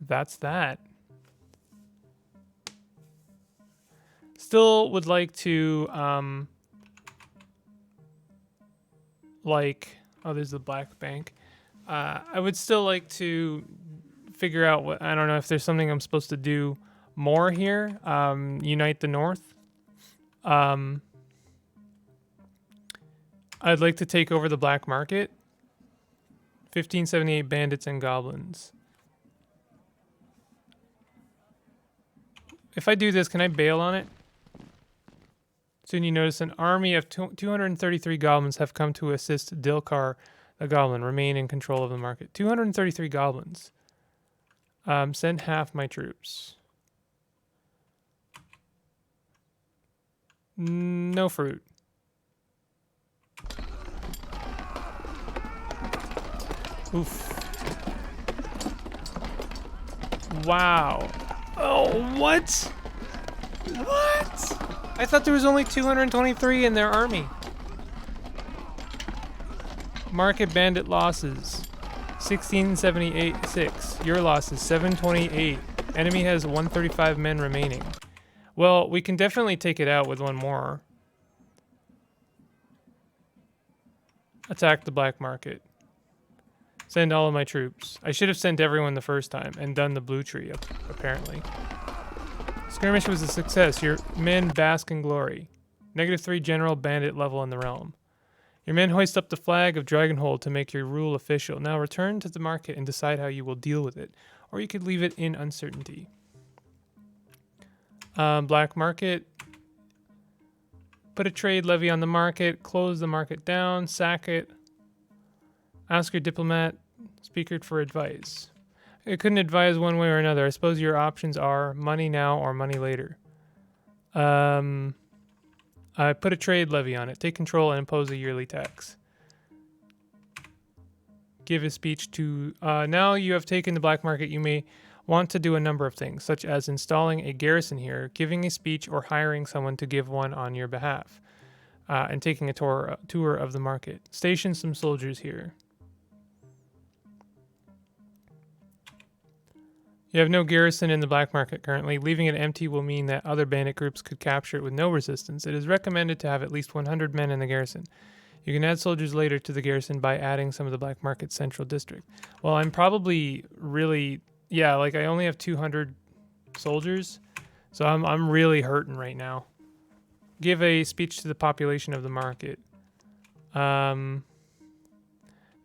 S1: That's that. Still would like to, oh, there's the Black Bank. I would still like to figure out what, I don't know if there's something I'm supposed to do more here. Unite the North. I'd like to take over the black market. 1578 bandits and goblins. If I do this, can I bail on it? Soon you notice an army of 233 goblins have come to assist Dilkar the goblin. Remain in control of the market. 233 goblins. Send half my troops. No fruit. Oof. Wow. Oh, what? What? I thought there was only 223 in their army. Market bandit losses. 1676. Your losses 728. Enemy has 135 men remaining. Well, we can definitely take it out with one more. Attack the black market. Send all of my troops. I should have sent everyone the first time and done the blue tree, apparently. Skirmish was a success. Your men bask in glory. -3 general bandit level in the realm. Your men hoist up the flag of Dragonhold to make your rule official. Now return to the market and decide how you will deal with it. Or you could leave it in uncertainty. Black market. Put a trade levy on the market. Close the market down. Sack it. Ask your diplomat speaker for advice. I couldn't advise one way or another. I suppose your options are money now or money later. I put a trade levy on it. Take control and impose a yearly tax. Give a speech to... now you have taken the black market, you may want to do a number of things, such as installing a garrison here, giving a speech, or hiring someone to give one on your behalf, and taking a tour of the market. Station some soldiers here. You have no garrison in the black market currently. Leaving it empty will mean that other bandit groups could capture it with no resistance. It is recommended to have at least 100 men in the garrison. You can add soldiers later to the garrison by adding some of the black market central district. Well, I'm probably really yeah, like I only have 200 soldiers, so I'm really hurting right now. Give a speech to the population of the market. Now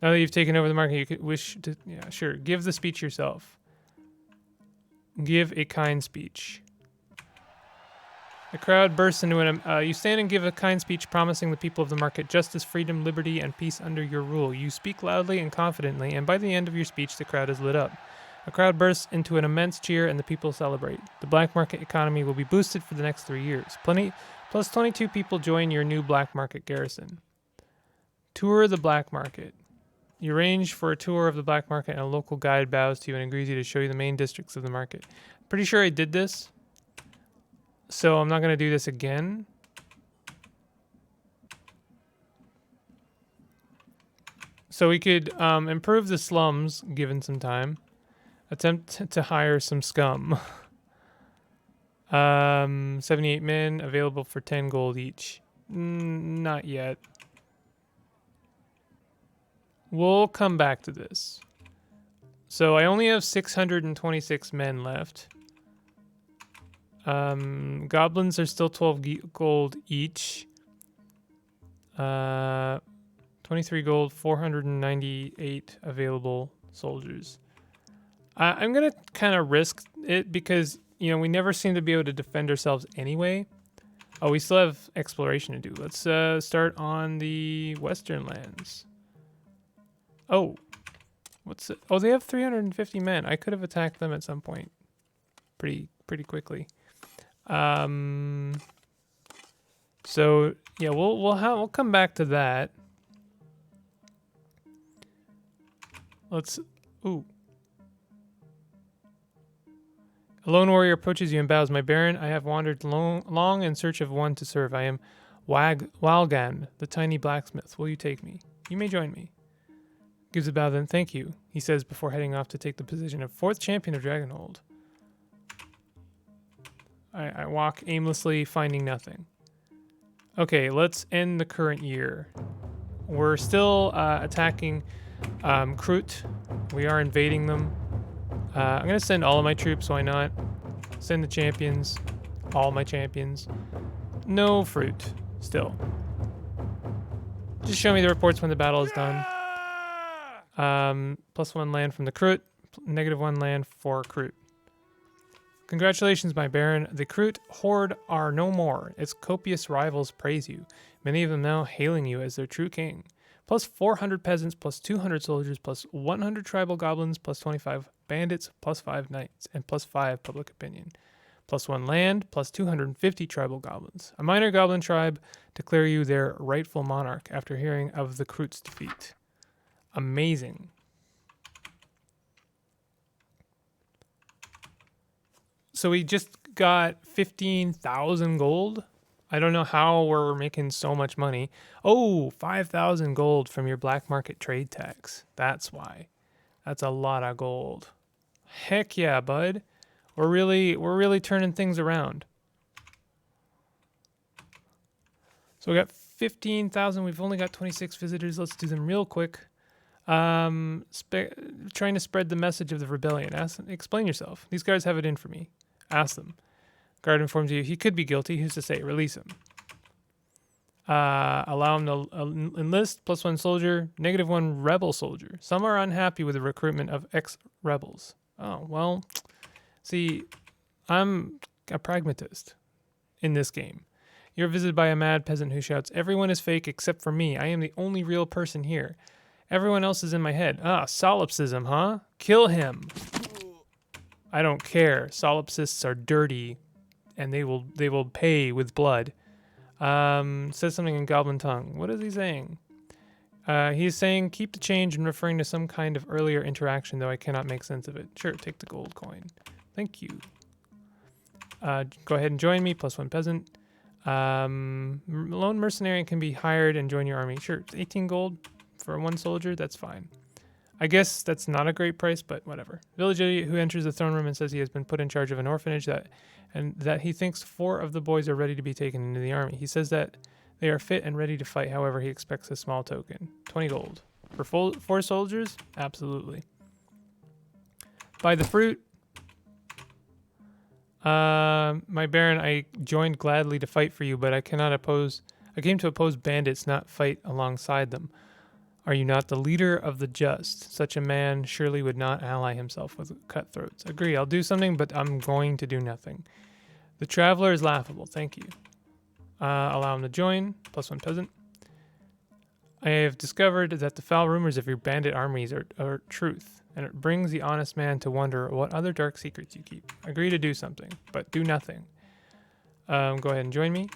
S1: that you've taken over the market, you could wish to, yeah, sure. Give the speech yourself. Give a kind speech. The crowd bursts into an. You stand and give a kind speech promising the people of the market justice, freedom, liberty, and peace under your rule. You speak loudly and confidently, and by the end of your speech, the crowd is lit up. A crowd bursts into an immense cheer, and the people celebrate. The black market economy will be boosted for the next 3 years. Plus 22 people join your new black market garrison. Tour the black market. You arrange for a tour of the black market, and a local guide bows to you and agrees to show you the main districts of the market. Pretty sure I did this, so I'm not going to do this again. So we could improve the slums, given some time. Attempt to hire some scum. 78 men, available for 10 gold each. Not yet. We'll come back to this. So I only have 626 men left. Goblins are still 12 gold each. 23 gold, 498 available soldiers. I'm going to kind of risk it because, you know, we never seem to be able to defend ourselves anyway. Oh, we still have exploration to do. Let's start on the western lands. Oh, what's it? Oh, they have 350 men. I could have attacked them at some point pretty quickly. So yeah, we'll come back to that. Let's ooh. A lone warrior approaches you and bows. My baron, I have wandered long in search of one to serve. I am Walgan, the tiny blacksmith. Will you take me? You may join me. Gives a bow, then thank you, he says before heading off to take the position of 4th champion of Dragonhold. I walk aimlessly, finding nothing. Okay, let's end the current year. We're still attacking Krut. We are invading them. I'm going to send all of my troops, why not? Send the champions. All my champions. No fruit, still. Just show me the reports when the battle is done. +1 land from the Krut. -1 land for Krut. Congratulations, my baron. The Krut horde are no more. Its copious rivals praise you, many of them now hailing you as their true king. +400 peasants, +200 soldiers, +100 tribal goblins, +25 bandits, +5 knights, and +5 public opinion. +1 land, +250 tribal goblins. A minor goblin tribe declare you their rightful monarch after hearing of the Krut's defeat. Amazing. So we just got 15,000 gold. I don't know how we're making so much money. Oh, 5,000 gold from your black market trade tax. That's why. That's a lot of gold. Heck yeah, bud. We're really turning things around. So we got 15,000. We've only got 26 visitors. Let's do them real quick. Trying to spread the message of the rebellion. Explain yourself. These guys have it in for me. Ask them. Guard informs you he could be guilty. Who's to say? Release him. Allow him to enlist. +1 soldier. -1 rebel soldier. Some are unhappy with the recruitment of ex-rebels. Oh, well, see, I'm a pragmatist in this game. You're visited by a mad peasant who shouts, "Everyone is fake except for me. I am the only real person here. Everyone else is in my head." Ah, solipsism, huh? Kill him. I don't care. Solipsists are dirty, and they will pay with blood. Says something in goblin tongue. What is he saying? He's saying keep the change and referring to some kind of earlier interaction, though I cannot make sense of it. Sure, take the gold coin. Thank you. Go ahead and join me. +1 peasant. Lone mercenary can be hired and join your army. Sure, 18 gold for 1 soldier. That's fine. I guess that's not a great price, but whatever. Village idiot who enters the throne room and says he has been put in charge of an orphanage and that he thinks 4 of the boys are ready to be taken into the army. He says that they are fit and ready to fight. However, he expects a small token. 20 gold. For 4 soldiers? Absolutely. Buy the fruit. My Baron, I joined gladly to fight for you, but I cannot oppose. I came to oppose bandits, not fight alongside them. Are you not the leader of the just? Such a man surely would not ally himself with cutthroats. Agree, I'll do something, but I'm going to do nothing. The traveler is laughable. Thank you. Allow him to join. +1 peasant. I have discovered that the foul rumors of your bandit armies are truth, and it brings the honest man to wonder what other dark secrets you keep. Agree to do something, but do nothing. Go ahead and join me.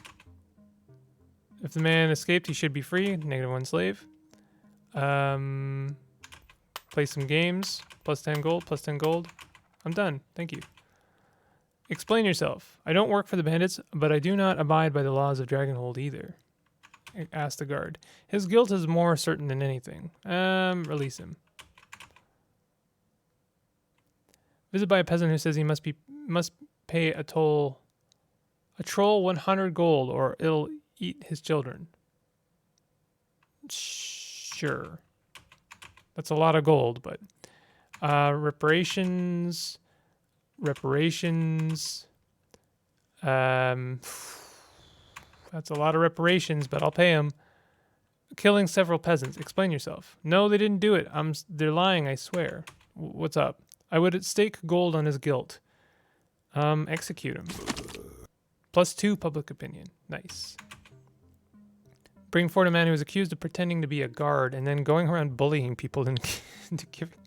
S1: If the man escaped, he should be free. -1 slave. Play some games. +10 gold, +10 gold. I'm done. Thank you. Explain yourself. I don't work for the bandits, but I do not abide by the laws of Dragonhold either. Asked the guard. His guilt is more certain than anything. Release him. Visited by a peasant who says he must pay a toll. A troll 100 gold, or it'll eat his children. Sure. That's a lot of gold, but reparations. That's a lot of reparations, but I'll pay him. Killing several peasants. Explain yourself. No, they didn't do it. They're lying, I swear. What's up? I would stake gold on his guilt. Execute him. +2 public opinion. Nice. Bring forward a man who was accused of pretending to be a guard and then going around bullying people into giving.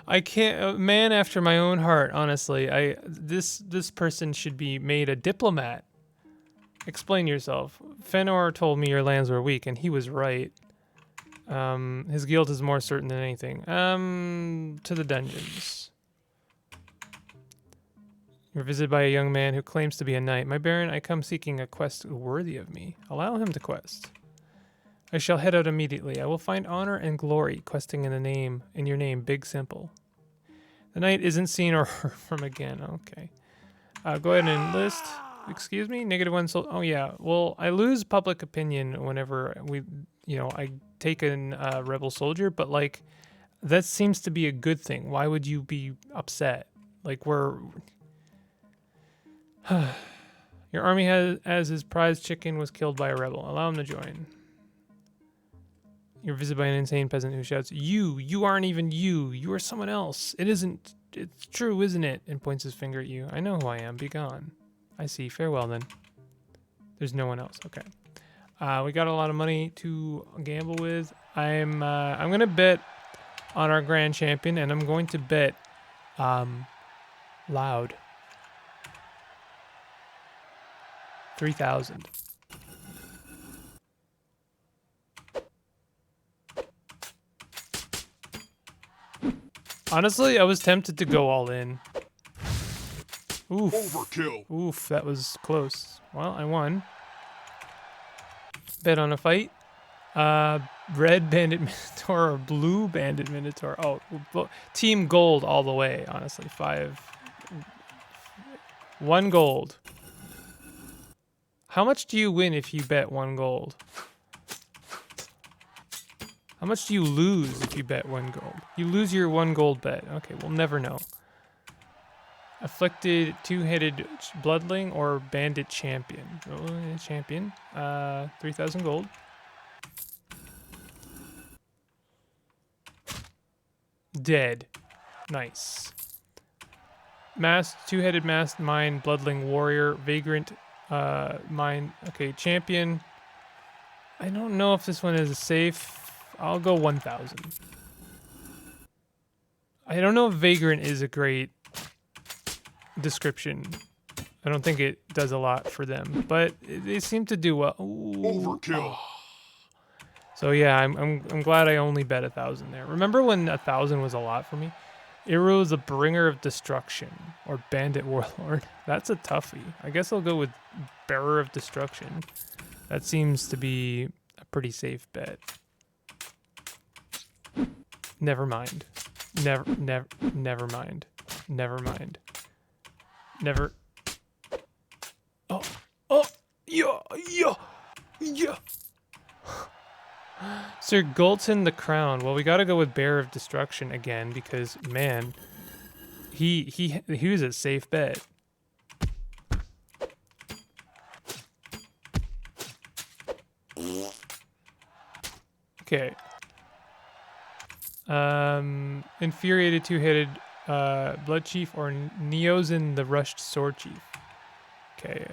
S1: I can't. A man after my own heart. Honestly, this person should be made a diplomat. Explain yourself. Fëanor told me your lands were weak, and he was right. His guilt is more certain than anything. To the dungeons. You're visited by a young man who claims to be a knight. My Baron, I come seeking a quest worthy of me. Allow him to quest. I shall head out immediately. I will find honor and glory questing in your name, big simple. The knight isn't seen or heard from again. Okay. Go ahead and enlist. Excuse me? -1 soul. Oh yeah. Well, I lose public opinion whenever I take in a rebel soldier, but like that seems to be a good thing. Why would you be upset? Like your army as his prized chicken was killed by a rebel. Allow him to join. You're visited by an insane peasant who shouts, You aren't even you. You are someone else. It's true, isn't it? And points his finger at you. I know who I am. Be gone. I see. Farewell, then. There's no one else. Okay. We got a lot of money to gamble with. I'm going to bet on our grand champion, and I'm going to bet loud. 3,000. Honestly, I was tempted to go all in. Oof.
S2: Overkill.
S1: Oof, that was close. Well, I won. Bet on a fight. Red Bandit Minotaur or Blue Bandit Minotaur. Oh, Team Gold all the way, honestly. 1 gold. How much do you win if you bet 1 gold? How much do you lose if you bet 1 gold? You lose your 1 gold bet. Okay, we'll never know. Afflicted, 2-headed bloodling or bandit champion. Oh, champion. 3,000 gold. Dead. Nice. Masked, 2-headed masked mine, bloodling warrior, vagrant mine. Okay, champion. I don't know if this one is safe. I'll go 1,000. I don't know if vagrant is a great description. I don't think it does a lot for them, but they seem to do well. Ooh.
S2: Overkill.
S1: Oh. So yeah, I'm glad I only bet 1,000 there. Remember when 1,000 was a lot for me? Iru, the bringer of destruction, or bandit warlord. That's a toughie. I guess I'll go with bearer of destruction. That seems to be a pretty safe bet. Never mind. Never mind. Never mind. Never. Oh, yeah. Sir Gulton the Crown. Well, we gotta go with Bear of Destruction again because, man, He was a safe bet. Okay. Infuriated two-headed Blood Chief or Neozin the Rushed Sword Chief. Okay,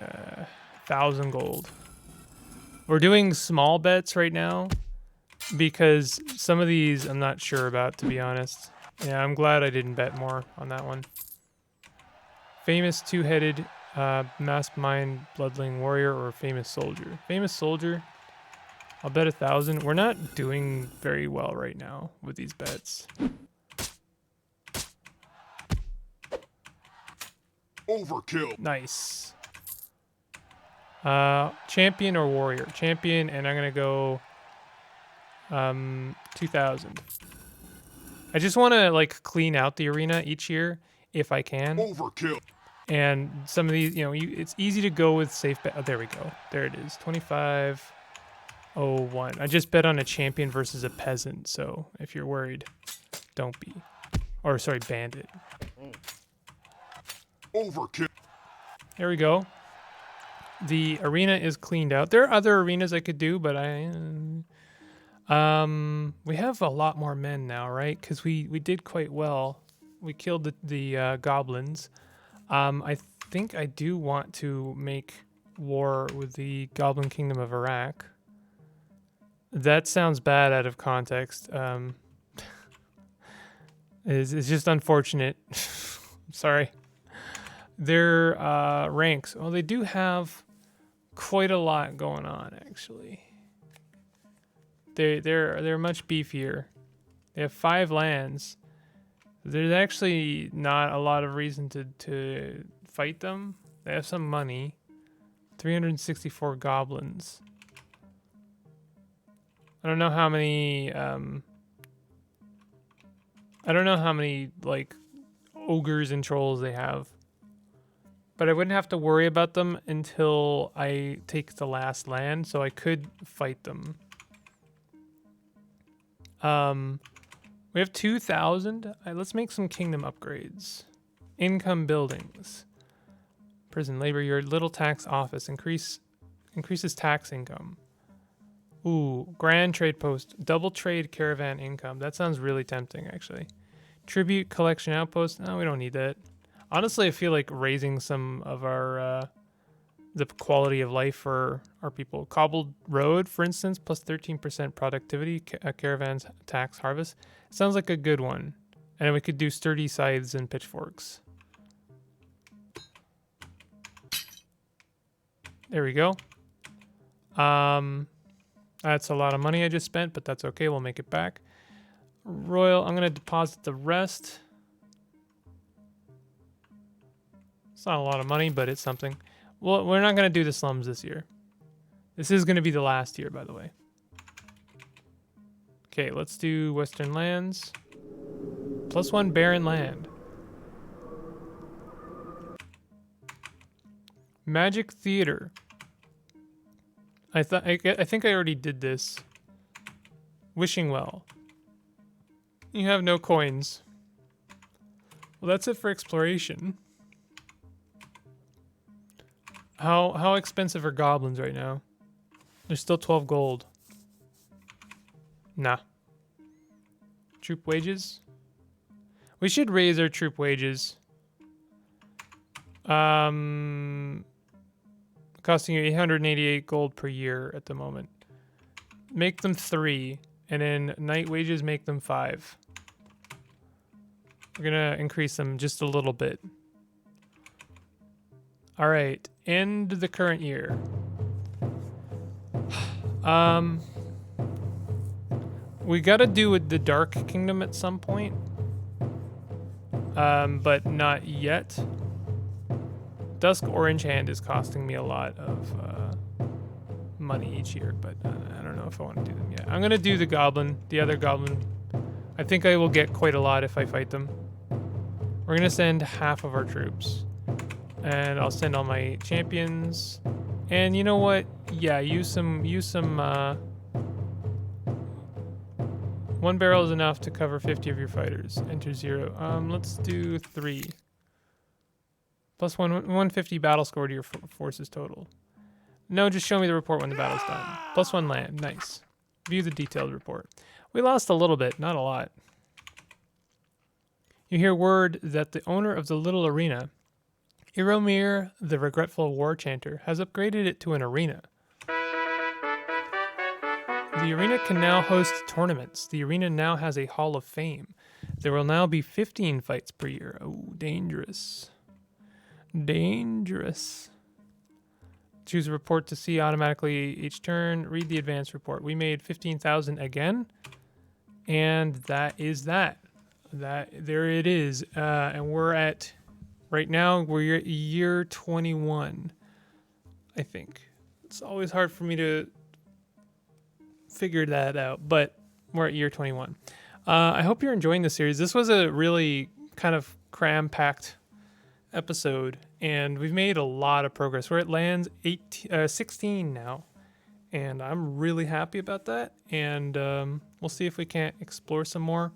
S1: 1,000 gold. We're doing small bets right now because some of these I'm not sure about, to be honest. Yeah, I'm glad I didn't bet more on that one. Famous two-headed mastermind bloodling warrior or famous soldier. Famous soldier. I'll bet 1,000. We're not doing very well right now with these bets.
S2: Overkill.
S1: Nice. Champion or warrior? Champion, and I'm gonna go 2,000. I just want to like clean out the arena each year if I can.
S2: Overkill.
S1: And some of these, you know, it's easy to go with safe bet. Oh, there we go. There it is. 2501. I just bet on a champion versus a peasant, so if you're worried, don't be. Or sorry, bandit.
S2: Overkill.
S1: There we go. The arena is cleaned out. There are other arenas I could do, but we have a lot more men now, right? Because we did quite well. We killed the goblins. I think I do want to make war with the Goblin Kingdom of Iraq. That sounds bad out of context. It's just unfortunate. Sorry. Their ranks. Oh, they do have quite a lot going on, actually. They're much beefier. They have 5 lands. There's actually not a lot of reason to fight them. They have some money. 364 goblins. I don't know how many like ogres and trolls they have. But I wouldn't have to worry about them until I take the last land, so I could fight them. We have 2,000. Let's make some kingdom upgrades. Income buildings. Prison labor yard, little tax office. Increases tax income. Ooh, grand trade post. Double trade caravan income. That sounds really tempting, actually. Tribute collection outpost. No, we don't need that. Honestly, I feel like raising some of our the quality of life for our people. Cobbled road, for instance, plus 13% productivity. Caravans tax harvest. Sounds like a good one. And we could do sturdy scythes and pitchforks. There we go. That's a lot of money I just spent, but that's okay. We'll make it back. Royal, I'm going to deposit the rest. It's not a lot of money, but it's something. Well, we're not going to do the slums this year. This is going to be the last year, by the way. Okay, let's do Western Lands. +1 barren land. Magic Theater. I think I already did this. Wishing Well. You have no coins. Well, that's it for exploration. How expensive are goblins right now? There's still 12 gold. Nah. Troop wages? We should raise our troop wages. Costing you 888 gold per year at the moment. Make them 3, and then night wages make them 5. We're gonna increase them just a little bit. All right, end the current year. We gotta do with the Dark Kingdom at some point. But not yet. Dusk Orange Hand is costing me a lot of money each year, but I don't know if I want to do them yet. I'm gonna do the other goblin. I think I will get quite a lot if I fight them. We're gonna send half of our troops. And I'll send all my champions. And you know what? Yeah, use some one 1 barrel is enough to cover 50 of your fighters. Enter 0. Let's do 3. Plus 150 battle score to your forces total. No, just show me the report when the battle's done. Plus 1 land. Nice. View the detailed report. We lost a little bit, not a lot. You hear word that the owner of the little arena, Iromir, the regretful war chanter, has upgraded it to an arena. The arena can now host tournaments. The arena now has a Hall of Fame. There will now be 15 fights per year. Oh, dangerous. Dangerous. Choose a report to see automatically each turn. Read the advanced report. We made 15,000 again. And that is that. There it is. And we're at, right now, we're at year 21, I think. It's always hard for me to figure that out, but we're at year 21. I hope you're enjoying the series. This was a really kind of cram-packed episode, and we've made a lot of progress. We're at lands 16 now, and I'm really happy about that. And we'll see if we can't explore some more.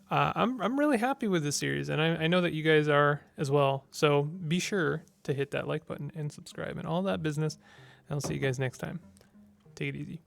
S1: I'm really happy with this series, and I know that you guys are as well. So be sure to hit that like button and subscribe and all that business. And I'll see you guys next time. Take it easy.